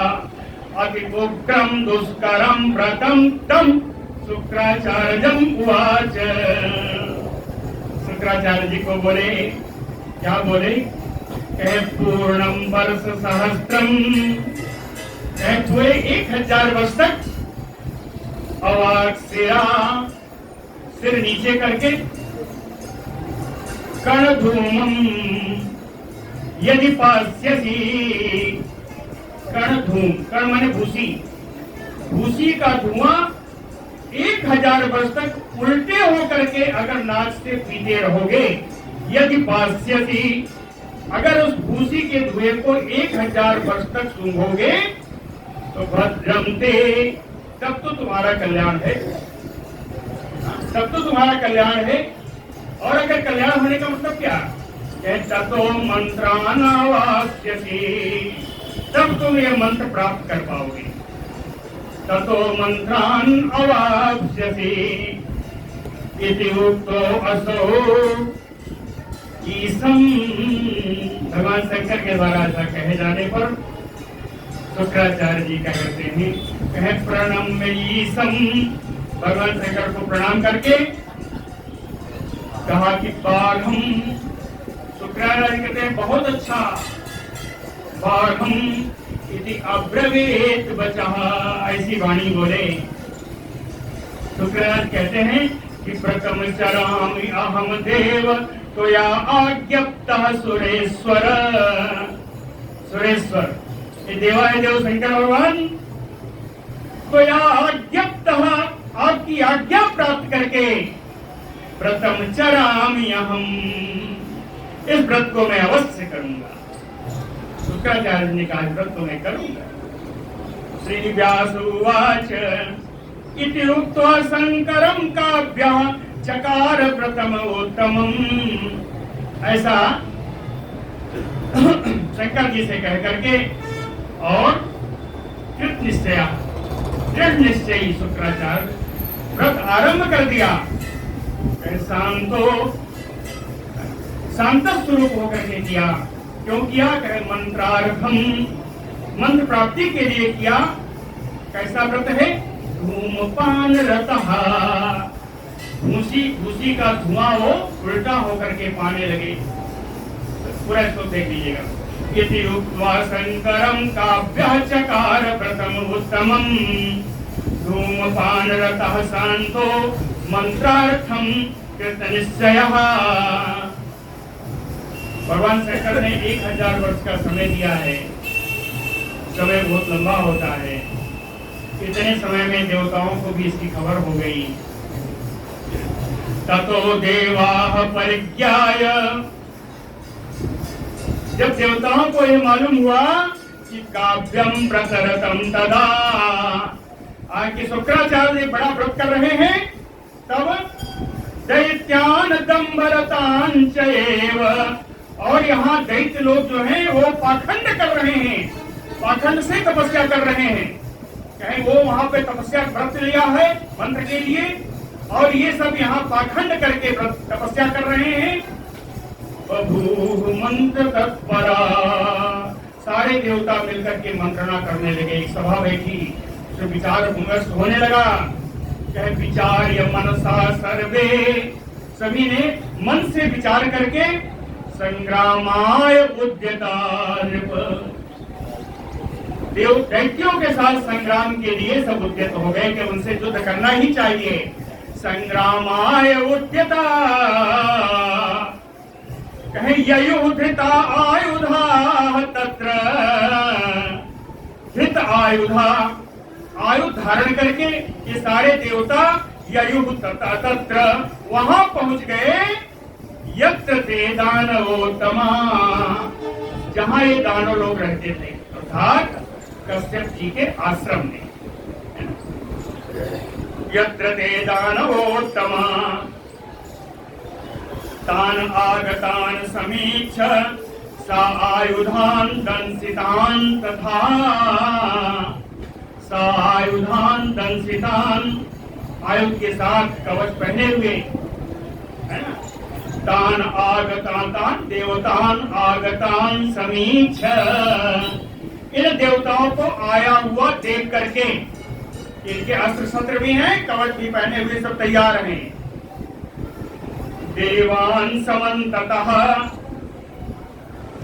अति उग्रम दुष्करम व्रतम तम शुक्राचार्यम उवाच। शुक्राचार्य जी को बोले, क्या बोले? कहे पूर्णम वर्ष सहस्त्रम, कहे पूरे 1000 वर्ष तक अवाक सिरा, सिर नीचे करके, कर्णधूमम यदि पास्यसी, कर्णधूम, कर्ण माने भूसी, भूसी का धुआं 1000 वर्ष तक उल्टे होकर के अगर नाचते पीते रहोगे, यदि पास्यसी, अगर उस भूसी के धुएं को 1000 वर्ष तक सूंघोगे तो भद्रम ते, तब तो तुम्हारा कल्याण है, तब तो तुम्हारा कल्याण है। और अगर कल्याण होने का मतलब क्या? ततो मंत्रानावास्यसि, तब तुम ये मंत्र प्राप्त कर पाओगे। ततो मंत्रान अवाप्स्यसि इति उक्तो असौ ईसम। भगवान शंकर के द्वारा ऐसा कहे जाने पर शुक्राचार्य जी क्या कहते हैं? कहे प्रणम्य ईसम, भगवान शंकर को प्रणाम करके कहा कि बाघम, शुक्राचार्य कहते हैं बहुत अच्छा, बाघम इति अब्रवीत बचः, ऐसी वाणी बोले। शुक्राचार्य कहते हैं कि प्रथम चरामि अहम देव त्वया आज्ञप्तः सुरेश्वर, सुरेश्वर ये देवा है, देव शंकर भगवान, त्वया आज्ञप्तः, आपकी आज्ञा प्राप्त करके, प्रथम चरामि अहम, इस व्रत को मैं अवश्य करूंगा। शुक्राचार्य ने कहा व्रत तो मैं करूंगा। श्री व्यास उवाच इति उक्त्वा शंकरम काव्यः चकार प्रथम उत्तमम। ऐसा शंकर जी से कह करके और कृत निश्चया, दृढ़ निश्चयी शुक्राचार्य व्रत आरंभ कर दिया। शांतो, शांत स्वरूप होकर के किया। क्यों किया? कहे मंत्रार्थम, मंत्र प्राप्ति के लिए किया। कैसा व्रत है? धूमपान रतः, भूसी का धुआं वो उल्टा होकर के पाने लगे। पूरा इसको देख लीजिएगा। इति उक्त्वा शंकरम काव्यः चकार प्रथम उत्तमम, धूमपान रतः शांतो मंत्रार्थम कृत निश्चयः। भगवान शंकर ने 1000 वर्ष का समय दिया है। समय बहुत लंबा होता है। इतने समय में देवताओं को भी इसकी खबर हो गई। ततो देवाः परिज्ञाय, जब देवताओं को यह मालूम हुआ कि काव्यम प्रसरतम तदा, आके शुक्राचार्य बड़ा व्रत कर रहे हैं, तब दैत्यान दंबरतान चैव, और यहाँ दैत्य लोग जो हैं वो पाखंड कर रहे हैं, पाखंड से तपस्या कर रहे हैं। कहीं वो वहां पे तपस्या व्रत लिया है मंत्र के लिए, और ये सब यहाँ पाखंड करके तपस्या कर रहे हैं। बभूव मंत्र तत्परा, सारे देवता मिलकर के मंत्रणा करने लगे। एक सभा बैठी, जो विचार विमर्श होने लगा। कहे विचार्य मनसा सर्वे, सभी ने मन से विचार करके संग्रामाय उद्यता, देव दैत्यों के साथ संग्राम के लिए सब उद्यत हो गए कि उनसे युद्ध करना ही चाहिए। संग्रामाय उद्यता, कहे ययुधृता आयुधा तत्र, धृत आयुधा, आयुध धारण करके ये सारे देवता ययुः तत्र वहां पहुंच गए। यत्र ते दानवोत्तमा, जहां ये दानव लोग रहते थे, अर्थात कश्यप जी के आश्रम में। यत्र ते दानवोत्तमा तान आगतान समीक्ष सा आयुधान दंसितान तथा, सा आयुधान दंसितान आयुध के साथ कवच पहने हुए, है ना। तान आगतान देवतान आगतान समीक्ष, इन देवताओं को आया हुआ देख करके, इनके अस्त्र शस्त्र भी हैं, कवच भी पहने हुए सब तैयार हैं। देवान समन्ततः,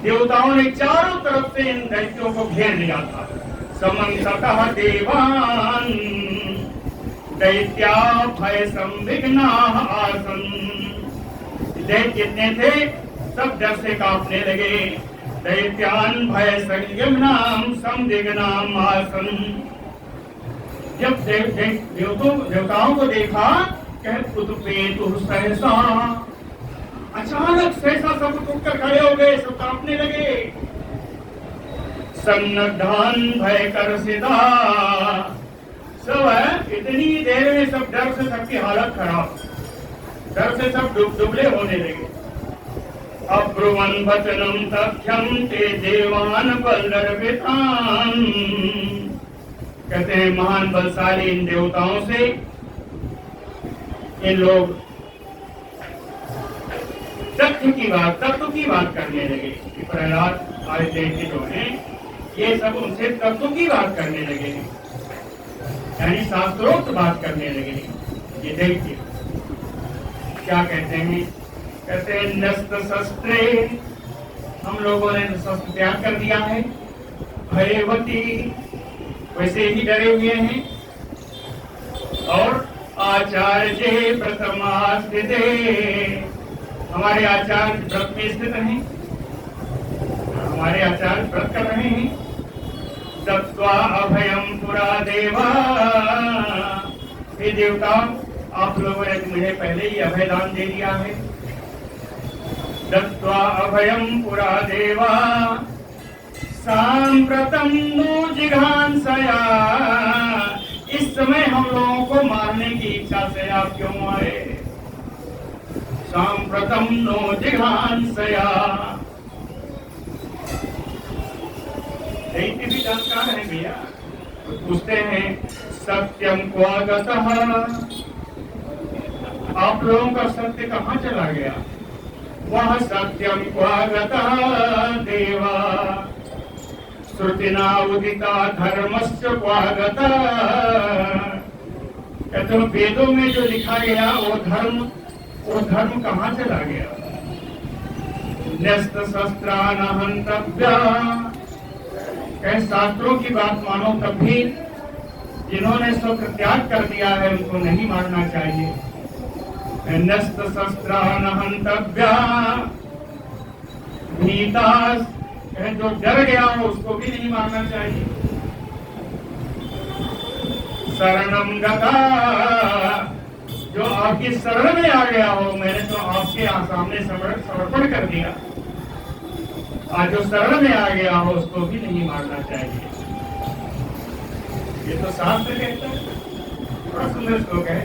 देवताओं ने चारों तरफ से इन दैत्यों को घेर लिया था। समन्ततः देवान दैत्या भय संविघ्नाः आसन्, दैत्य जितने थे सब डर से कांपने लगे। दैत्यान भय संविघ्नाः संविघ्नाः आसन्, जब देवताओं को देखा, कह उत्पेतु सहसा, अचानक सहसा सब उठकर खड़े हो गए, सब कांपने लगे। सन्नद्धान भय कर्षिता, सब इतनी देर में सब डर से सबकी हालत खराब, डर से सब दुबले होने लगे। अब्रुवन वचनम तथ्यम ते देवान बलदर्पितान, कहते हैं महान बलशाली इन देवताओं से इन लोग तत्व की बात करने लगे। प्रहलाद आदि दैत्य जो हैं, ये सब उनसे तत्व की बात करने लगे, यानी शास्त्रोक्त बात करने लगे। ये दैत्य क्या कहते हैं? कहते हैं नस्त शस्त्रे, हम लोगों ने शस्त्र त्याग कर दिया है। भयवती, वैसे ही डरे हुए हैं। और आचार्य प्रथमास्थिते, हमारे आचार्य व्रत में स्थित हैं, हमारे आचार्य व्रत कर रहे हैं। दत्वा अभयम पुरा देवा, हे देवता आप लोगों ने मुझे पहले ही अभय दान दे दिया है। दत्वा अभयम पुरा देवा सांप्रतम नो जिघांसया, इस समय हम लोगों को मारने की इच्छा से आप क्यों आए? सांप्रतम नो जिघांसया, दैत्य भी जानकार है भैया। तो पूछते हैं सत्यम क्वागतः, आप लोगों का सत्य कहाँ चला गया? वह सत्यम क्वागतः देवा श्रुतिना उदिता धर्मस्य क्वागतः, कहते हो वेदों में जो लिखा गया वो धर्म कहाँ चला गया? न्यस्त शस्त्रान हन्तव्या, कहे शास्त्रों की बात मानो, तब भी जिन्होंने शस्त्र त्याग कर दिया है उनको नहीं मारना चाहिए। न्यस्त शस्त्रान हन्तव्या भीतास, जो डर गया हो उसको भी नहीं मारना चाहिए। शरणम गता, जो आपकी शरण में आ गया हो, मैंने तो आपके सामने समर्पण कर दिया, आज जो शरण में आ गया हो उसको भी नहीं मारना चाहिए। ये तो शास्त्र कहता है, बड़ा सुंदर श्लोक है।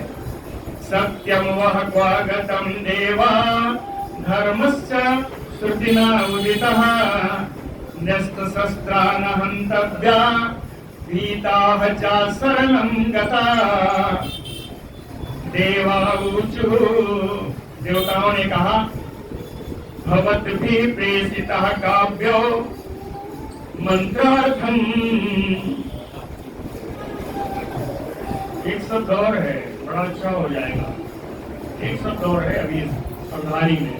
सत्यम वह क्वागतम देवा धर्मस्य श्रुतिना उदितः न्यस्त शस्त्रान हन्तव्या भीताः च शरणं गता। देवाऊचुः, देवताओं ने कहा भवद्भिः प्रेषितः काव्यो मंत्रार्थम, एक शब्द और है, बड़ा अच्छा हो जाएगा। एक शब्द और है अभी संधारी में,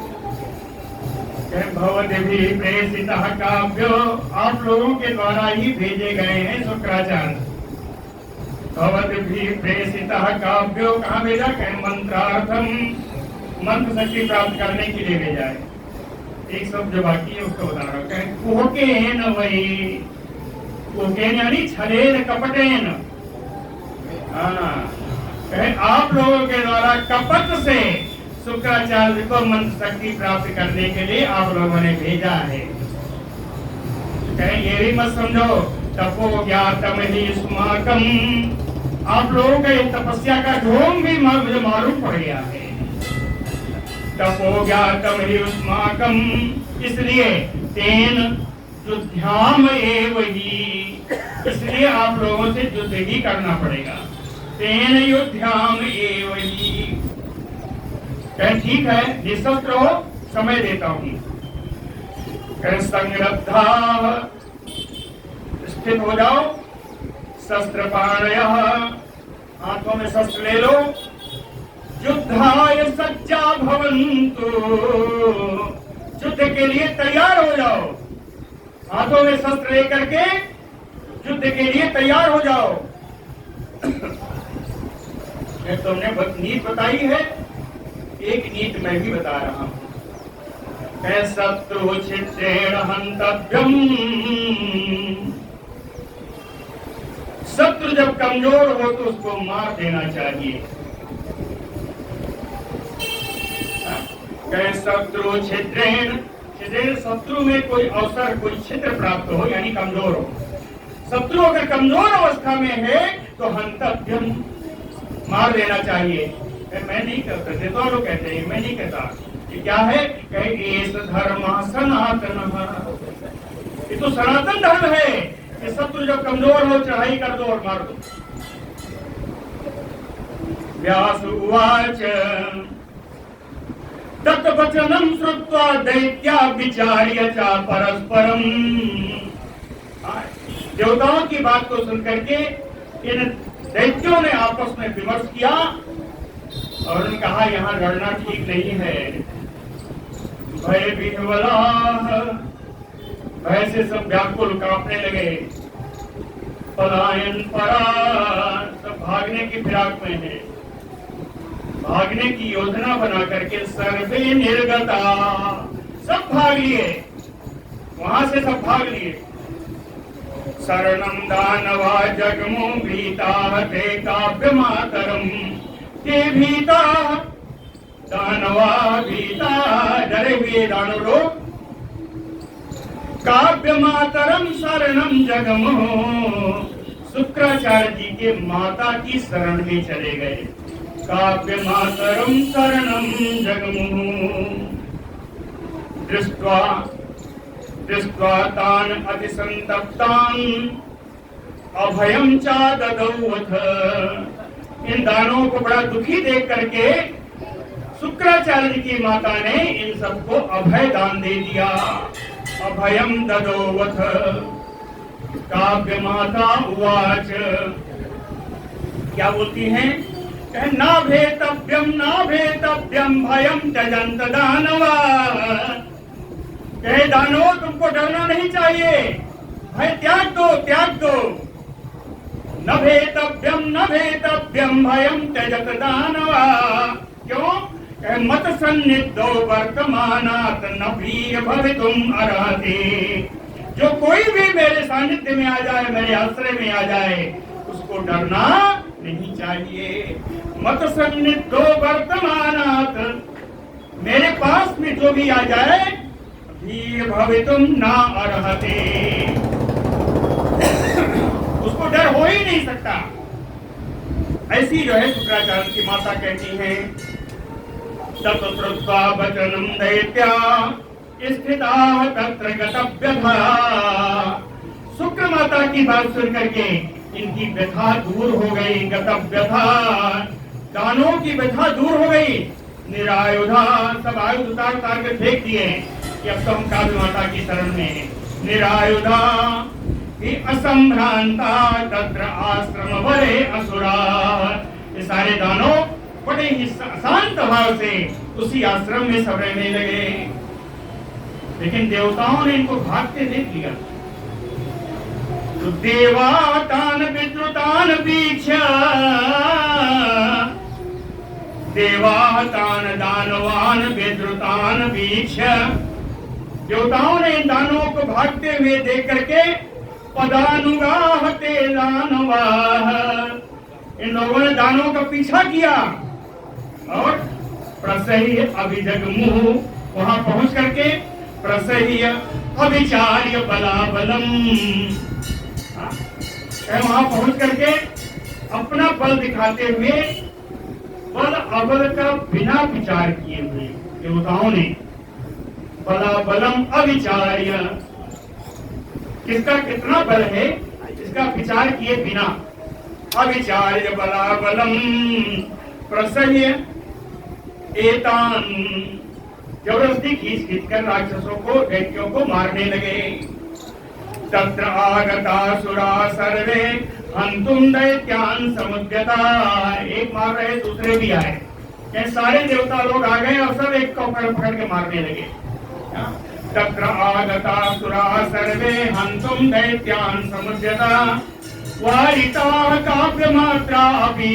भवद्भिः प्रेषितः काव्यो, आप लोगों के द्वारा ही भेजे गए हैं शुक्राचार्य। भवद्भिः प्रेषितः काव्यो, कहाँ भेजा? कहे मंत्रार्थम, मंत्र शक्ति प्राप्त करने के लिए भेजा है। एक शब्द जो बाकी है उसको बता रहा हूँ। कहे कुहकेन वही, कुहकेन यानी छलेन कपटेन, कहे आप लोगों के द्वारा कपट से शुक्राचार्य को मंत्र शक्ति प्राप्त करने के लिए आप लोगों ने भेजा है। कहे ये भी मत समझो तपो ज्ञातम ही स्माकम, आप लोगों के तपस्या का ढोंग भी मुझे मालूम पड़ गया है। तपो ज्ञातम ही स्माकम, इसलिए तेन युद्धाम एव ही, इसलिए आप लोगों से युद्ध ही करना पड़ेगा। तेन युद्ध्याम एव ही। कहें ठीक है, निशस्त्र हो, समय देता हूं। कहें संरब्धा, स्थित हो जाओ, शस्त्र पाणयः, हाथों में शस्त्र ले लो, युद्धाय सज्जा भवन्तु, युद्ध के लिए तैयार हो जाओ। हाथों में शस्त्र लेकर के युद्ध के लिए तैयार हो जाओ। मैं तुमने नीति बताई है, एक नीति मैं भी बता रहा हूं। शत्रु छिद्रेण हन्तव्यम्, शत्रु जब कमजोर हो तो उसको मार देना चाहिए। शत्रु छिद्रेण, छिद्रेण शत्रु में कोई अवसर, कोई छिद्र प्राप्त हो, यानी कमजोर हो। शत्रु अगर कमजोर अवस्था में है तो हंतव्यम, मार देना चाहिए। मैं नहीं कहता, तो लोग कहते हैं, मैं नहीं कहता। ये क्या है? एष धर्म सनातन, ये तो सनातन धर्म है कि शत्रु जब कमजोर हो चढ़ाई कर दो और मार दो। व्यास उवाच तत्वचनम श्रुत्वा दैत्या विचार्य च परस्परम। देवताओं की बात को सुनकर के इन दैत्यों ने आपस में विमर्श किया और उन्होंने कहा यहाँ लड़ना ठीक नहीं है। भय विह्वला, भय से सब व्याकुल कांपने लगे। पलायन परा, सब भागने की फिराक में है, भागने की योजना बना करके सर्वे निर्गता, सब भाग लिए, वहां से सब भाग लिए। शरणम दानवा जगमो भीता ते काव्य मातरम, ते भीता दानवा भीता, डरे हुए दानव लोग काव्य मातरम शरणम जगमो, शुक्राचार्य जी के माता की शरण में चले गए। काव्य मातरम शरणम जगमुः, दृष्ट्वा दृष्ट्वा तान अतिसंतप्तान अभयम चा ददौवथ। इन दानवों को बड़ा दुखी देख करके शुक्राचार्य की माता ने इन सबको अभय दान दे दिया। अभयम ददौवथ। काव्य माता उवाच, क्या बोलती हैं? ना भेतव्यम भयम त्यजंत दानवा। कहे दानवो, तुमको डरना नहीं चाहिए, भय त्याग दो। न भेतव्यम भयम त्यजत दानवा। क्यों? कहे मत सन्निधो वर्तमानात् न प्रिय भवितुम अर्हति। जो कोई भी मेरे सानिध्य में आ जाए, मेरे आश्रय में आ जाए, उसको डरना नहीं चाहिए। मत सन्निधो वर्तमानात्, मेरे पास में जो भी आ जाए, भीर भवितुम ना अर्हते, उसको डर हो ही नहीं सकता। ऐसी जो है शुक्राचार्य की माता कहती है। तत् श्रुत्वा वचनम दैत्या स्थिताः तत्र गतव्यथा। शुक्र माता की बात सुन करके इनकी व्यथा दूर हो गई। गतव्यथा, दानों की व्यथा दूर हो गई। निरायुधा, सब आयुध उतार कर फेंक दिए कि अब तो हम काव्य माता की शरण में। निरायुधा असंभ्रांता तत्र आश्रम वरे असुरा। ये सारे दानव बड़े ही शांत भाव से उसी आश्रम में सब रहने लगे। लेकिन देवताओं ने इनको भागते देख लिया। तो देवातान विद्रुतान वीक्ष्य, देवातान दानवान विद्रुतान वीक्ष्य। देवताओं ने इन दानवों को भागते हुए देख करके पदानुगाहते दानवाः, इन लोगों ने दानवों का पीछा किया और प्रसह्य अभिजगमुः, वहां पहुंच करके प्रसह्य अभिचार्य बलाबलम, वहां पहुंच करके अपना बल दिखाते हुए बल अबल का बिना विचार किए हुए देवताओं ने बलाबलम अविचार्य, किसका कितना बल है इसका विचार किए बिना अविचार्य बलाबलम प्रसह्य एतान, जबरदस्ती खींच खींच कर राक्षसों को, दैत्यों को मारने लगे। तत्र आगता सुरा सर्वे हंतुम दैत्यान समुद्यता, एक मार रहे दूसरे भी आए, ये सारे देवता लोग आ गए और सब एक को पकड़ के मारने लगे। तत्र आगता सुरा सर्वे हंतुम दैत्यान समुद्यता वारिता काव्य मात्रा भी,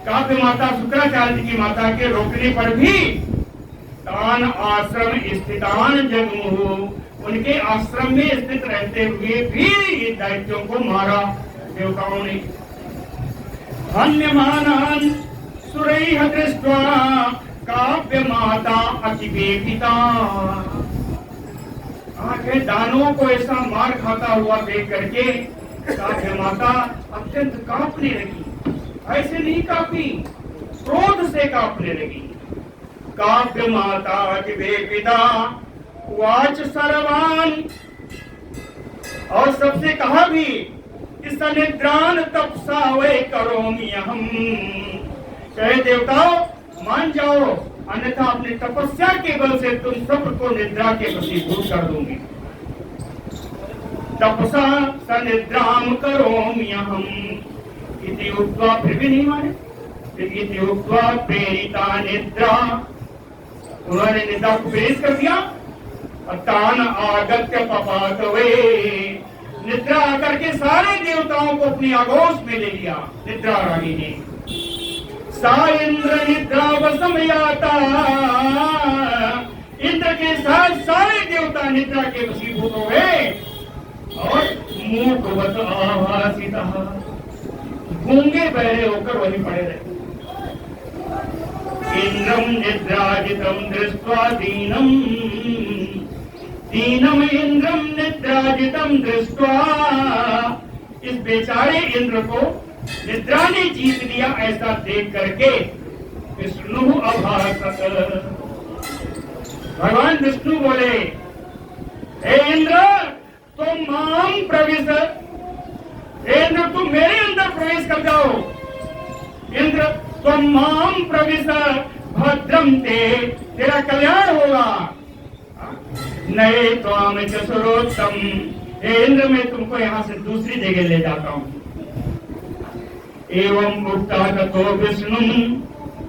काव्य माता शुक्राचार्य की माता के रोकने पर भी तान आश्रम स्थितान जगमुहु, उनके आश्रम में स्थित रहते हुए भी ये दैत्यों को मारा देवताओं ने। हन्यमानान सुरैः दृष्ट्वा काव्य माता अतिवेदिता, आंखें दानवों को ऐसा मार खाता हुआ देख करके काव्य माता अत्यंत कांपने लगी। ऐसे नहीं कांपी, क्रोध से कांपने लगी। काव्य माता अतिवेदिता वाच सर्वान, और सबसे कहा भी कि सनिद्रान तपसा वै करोमि अहम्, कहे देवताओं मान जाओ, अन्यथा अपनी तपस्या के बल से तुम सबको निद्रा के वशीभूत कर दूंगी। तपसा सनिद्राम करोमि अहम् इति उक्त्वा, फिर भी नहीं माने। इति उक्त्वा प्रेरिता निद्रा, उन्होंने निद्रा को प्रेरित कर दिया। तान आगत्य पपात वे, निद्रा आकर के सारे देवताओं को अपनी आगोश में ले लिया निद्रा रानी ने। सा इंद्र निद्रा वसमयाता, इंद्र के साथ सारे देवता निद्रा के वशीभूत हो गए और मूकवत आभासिता, गूंगे बहरे होकर वहीं पड़े रहे। इंद्रम निद्राजितम दृष्ट्वा दीनम, दीनम इंद्रम निद्राजितम दृष्ट्वा, इस बेचारे इंद्र को निद्रा ने जीत लिया ऐसा देख करके विष्णु अभासत, भगवान विष्णु बोले हे इंद्र तुम माम प्रवेश, इंद्र तुम मेरे अंदर प्रवेश कर जाओ। इंद्र तुम माम प्रवेश भद्रम ते, तेरा कल्याण होगा। नए त्वाम चतुरोत्तम, इंद्र मैं तुमको यहाँ से दूसरी जगह ले जाता हूँ। एवं मुक्ता ततो विष्णु,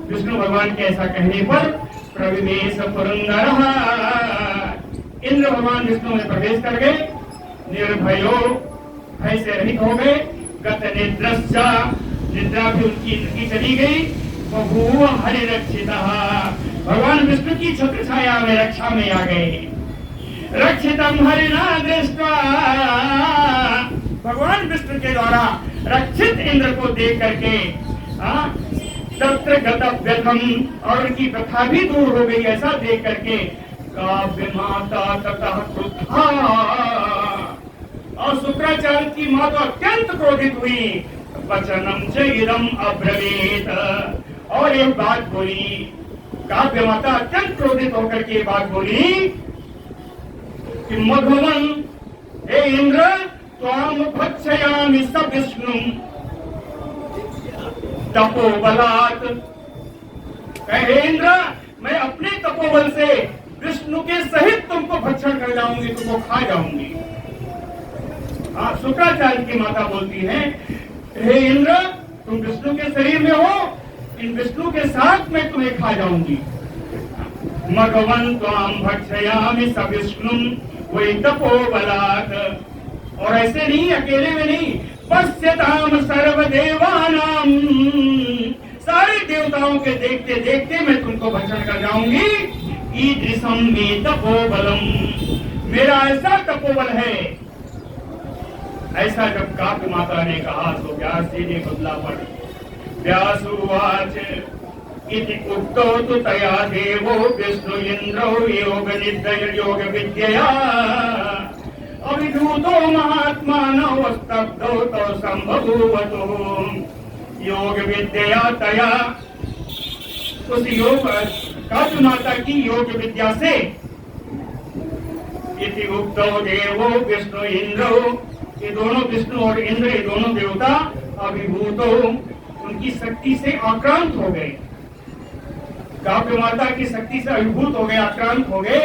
विष्णु भगवान के ऐसा कहने पर प्रविवेश पुरंदर, इंद्र भगवान विष्णु में प्रवेश कर गए। निर्भयो, भय से रहित हो गए। गत निद्रश्चा, निद्रा भी उनकी चली गई। बभूव हरिरक्षितः, भगवान विष्णु की छत्र छाया में रक्षा में आ गए। रक्षितम हरिना दृष्ट्वा, भगवान विष्णु के द्वारा रक्षित इंद्र को देख करके तत्र गतव्यथम, और उनकी व्यथा भी दूर हो गई ऐसा देख करके काव्य माता ततः क्रुद्धा, और शुक्राचार्य की मां तो अत्यंत क्रोधित हुई। वचनम च इदम अब्रवीत, और एक बात बोली, काव्य माता अत्यंत क्रोधित होकर के बात बोली कि मघवन, हे इंद्र त्वाम भक्षयामि स विष्णु तपोबलात्, कहे इंद्र मैं अपने तपोबल से विष्णु के सहित तुमको भक्षण कर जाऊंगी, तुमको खा जाऊंगी। शुक्राचार्य की माता बोलती है हे इंद्र तुम विष्णु के शरीर में हो, इन विष्णु के साथ मैं तुम्हें खा जाऊंगी। मघवन त्वाम भक्षयामि स विष्णु वै तपोबलात्, और ऐसे नहीं, अकेले में नहीं, पश्यताम सर्वदेवानाम, सारे देवताओं के देखते देखते मैं तुमको भक्षण कर जाऊंगी। ईदृशम मे तपोबलम, मेरा ऐसा तपोबल है। ऐसा जब काव्य माता ने कहा तो व्यास जी ने बदला पड़। व्यासुवाच इति उक्तो तु तया देवो विष्णु इंद्रो योग निद्य योग विद्यया अभिभूतो महात्मानः स्तब्धो तो संभवतो, योग विद्या तया, उस योग काव्य माता की योग विद्या से इति उक्तो देवो विष्णु इंद्रो, ये दोनों विष्णु और इंद्र ये दोनों देवता अभिभूतो, उनकी शक्ति से आक्रांत हो गए, काव्य माता की शक्ति से अभिभूत हो गए, आक्रांत हो गए।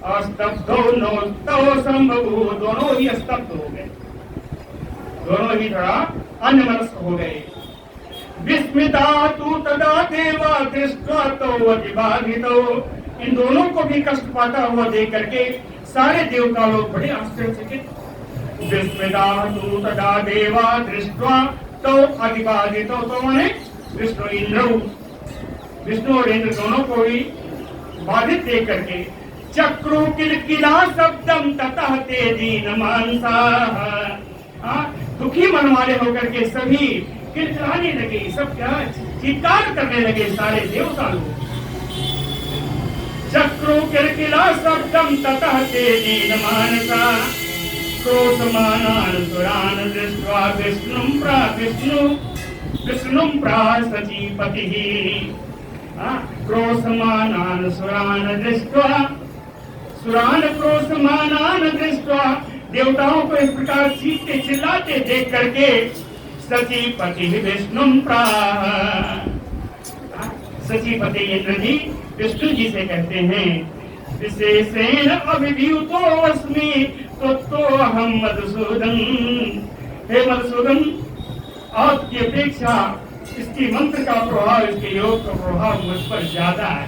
और स्तब्धो नौ संभव, दोनों ही स्तब्ध हो गए, दोनों ही थोड़ा अन्यमनस्क हो गए। विस्मिता तू तदा देवा दृष्ट्वा तो अतिबाधितो, इन दोनों को भी कष्ट पाता हुआ देख करके सारे देवता लोग बड़े आश्चर्यचकित। विस्मिता तू तदा देवा दृष्ट्वा तो अतिबाधितो, तो माने विष्णु इंद्र, विष्णु और इंद्र दोनों को ही बाधित देख करके चक्रो किलकिला शब्दम ततः ते दीन मानसा, दुखी मन वाले होकर के सभी किलकिलाने लगे, सब क्या चित्कार करने लगे सारे देवता लोग। चक्रो किलकिला शब्दम ततः ते दीन मानसा, क्रोधमानान् सुरान् दृष्ट्वा विष्णुं प्रासचीपतिः, क्रोधमानान् सुरान् दृष्ट्वा, सुरान क्रोधमानान् दृष्ट्वा, देवताओं को इस प्रकार चीखते चिल्लाते देख करके सचीपति विष्णु प्राह, सचीपति इंद्र जी विष्णु जी से कहते हैं विशेषेण अभिभूतो अस्मि तो अहम मधुसूदन, हे मधुसूदन आपकी अपेक्षा इसकी मंत्र का प्रभाव, इसके योग का प्रभाव मुझ पर ज्यादा है।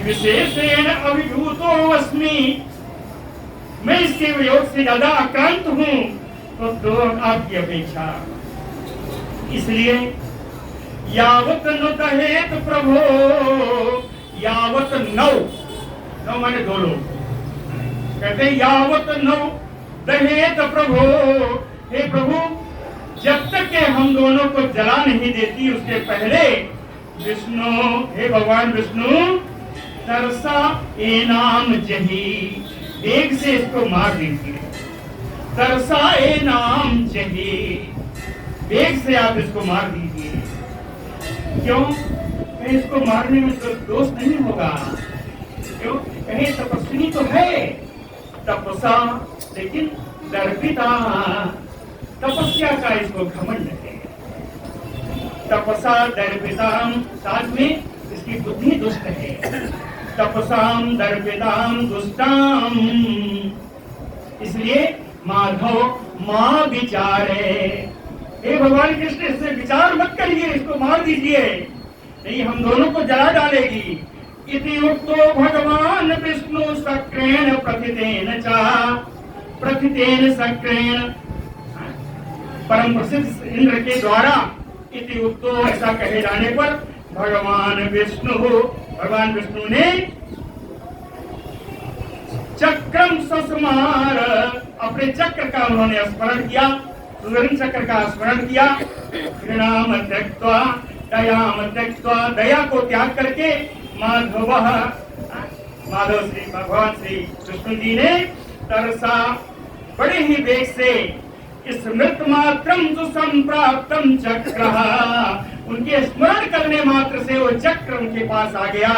विशेषेण अभिभूतो अस्मि, मैं इसके योग से ज्यादा आक्रांत हूँ तो आपकी अपेक्षा। इसलिए यावत न दहेत प्रभो, यावत नौ माने दो लोग कहते यावत नौ दहेत प्रभो, हे प्रभु जब तक के हम दोनों को जला नहीं देती उसके पहले विष्णु, हे भगवान विष्णु तरसा एनाम जही, वेग से इसको मार दीजिए। तरसा एनाम जही, वेग से आप इसको मार दीजिए। क्यों? कहीं इसको मारने में तो दोष नहीं होगा, क्यों? कहीं तपस्विनी तो है तपसा, लेकिन दर्पिता, तपस्या का इसको घमंड है। तपसा दर्पिताम, साथ में इसकी बुद्धि दुष्ट है। तपसाम दर्पिताम दुष्टाम, इसलिए माधव माँ विचारे, हे भगवान कृष्ण इससे विचार मत करिए, इसको मार दीजिए, नहीं हम दोनों को जला डालेगी। इति उक्तो भगवान विष्णु सक्रेण प्रथितेन चा, प्रथितेन सक्रेण, परम प्रसिद्ध इंद्र के द्वारा इति उक्तो, ऐसा कहे जाने पर भगवान विष्णु ने चक्रम सस्मार, अपने चक्र का उन्होंने स्मरण किया, सुदर्शन चक्र का स्मरण किया। घृणाम त्यक्त्वा दयाम त्यक्त्वा, दया को त्याग करके माधव श्री भगवान श्री विष्णु जी ने तरसा बड़े ही वेग से स्मृत मात्रम सुसंप्राप्तम चक्र, उनके स्मरण करने मात्र से वो चक्र उनके पास आ गया।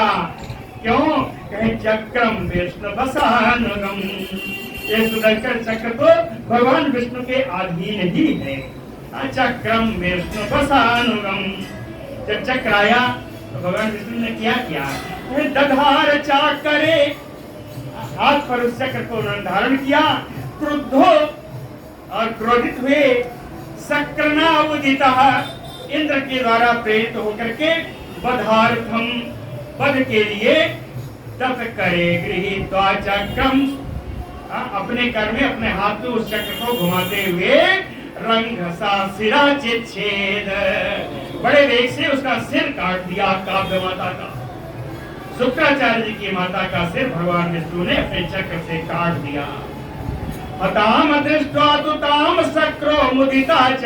क्यों? कहे चक्रम विष्णु वसानुगम, ये सुदर्शन चक्र तो भगवान विष्णु के अधीन ही है। चक्रम विष्णु वसानुगम, जब चक्र आया तो भगवान विष्णु ने क्या किया? दधार चाकरे, हाथ पर उस चक्र को उन्होंने धारण किया। क्रुद्धो, और क्रोधित हुए, सक्रणा इंद्र के द्वारा प्रेरित होकर के वधार्थम, वध के लिए तप करे गृहीत्वा चक्रम, अपने कर में अपने हाथ में उस चक्र को घुमाते हुए रंघसा सिरा चिच्छेद, बड़े वेग से उसका सिर काट दिया। काव्य माता का, शुक्राचार्य जी की माता का सिर भगवान विष्णु ने अपने चक्र से काट दिया। हताम दृष्ट्वा तु ताम सक्रो मुदिता च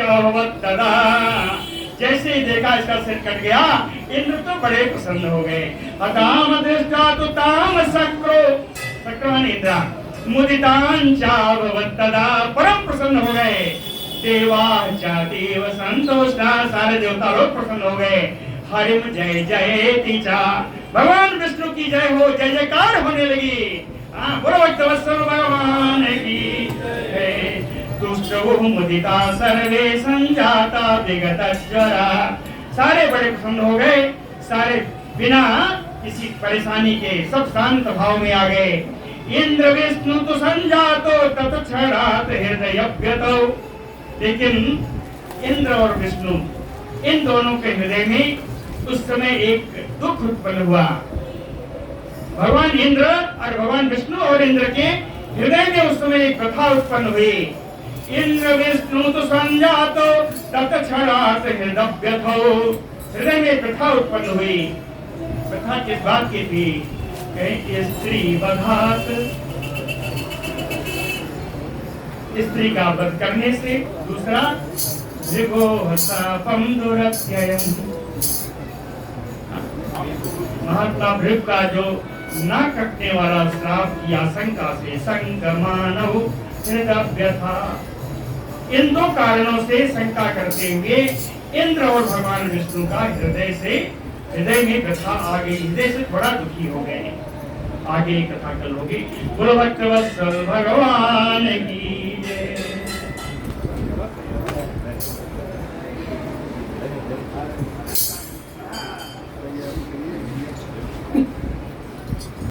तदा, जैसे ही देखा इसका सिर कट गया इंद्र तो बड़े प्रसन्न हो गए। हताम दृष्ट्वा तु ताम सक्रो, सक्रान इंद्र मुदितां चाभवत् तदा, परम प्रसन्न हो गए। देवा च देव संतोषा, सारे देवता लोग प्रसन्न हो गए। हरिम जय जय चा, भगवान विष्णु की जय हो, जय जयकार होने लगी। बोलो भक्तवत्सल भगवान की जय। दुष्ट मुदिता सर्वे संजाता विगत ज्वरा। सारे बड़े प्रसन्न हो गए, सारे बिना किसी परेशानी के सब शांत भाव में आ गए। इंद्र विष्णु तो संजातो तत्क्षणात् हृदय व्यतो। लेकिन इंद्र और विष्णु इन दोनों के हृदय में उस समय एक दुख उत्पन्न हुआ। भगवान इंद्र और भगवान विष्णु और इंद्र के हृदय में उस समय एक कथा उत्पन्न हुई। इंद्र विष्णु तो संजातो तत्क्षणात् हृदय व्यथो। हृदय में कथा उत्पन्न हुई। कथा किस बात की थी? स्त्री वधात, स्त्री का वध करने से। दूसरा भृगो शापम दुरत्ययम्, महात्मा भृग का जो नाक कटने वाला श्राप की आशंका से संकमानव हृदय व्यथा। इन दो कारणों से शंका करते हुए इंद्र और भगवान विष्णु का हृदय में व्यथा आ गई, हृदय से थोड़ा दुखी हो गए। आगे कथा कल होगी। बोलो भक्तवत्सल भगवान की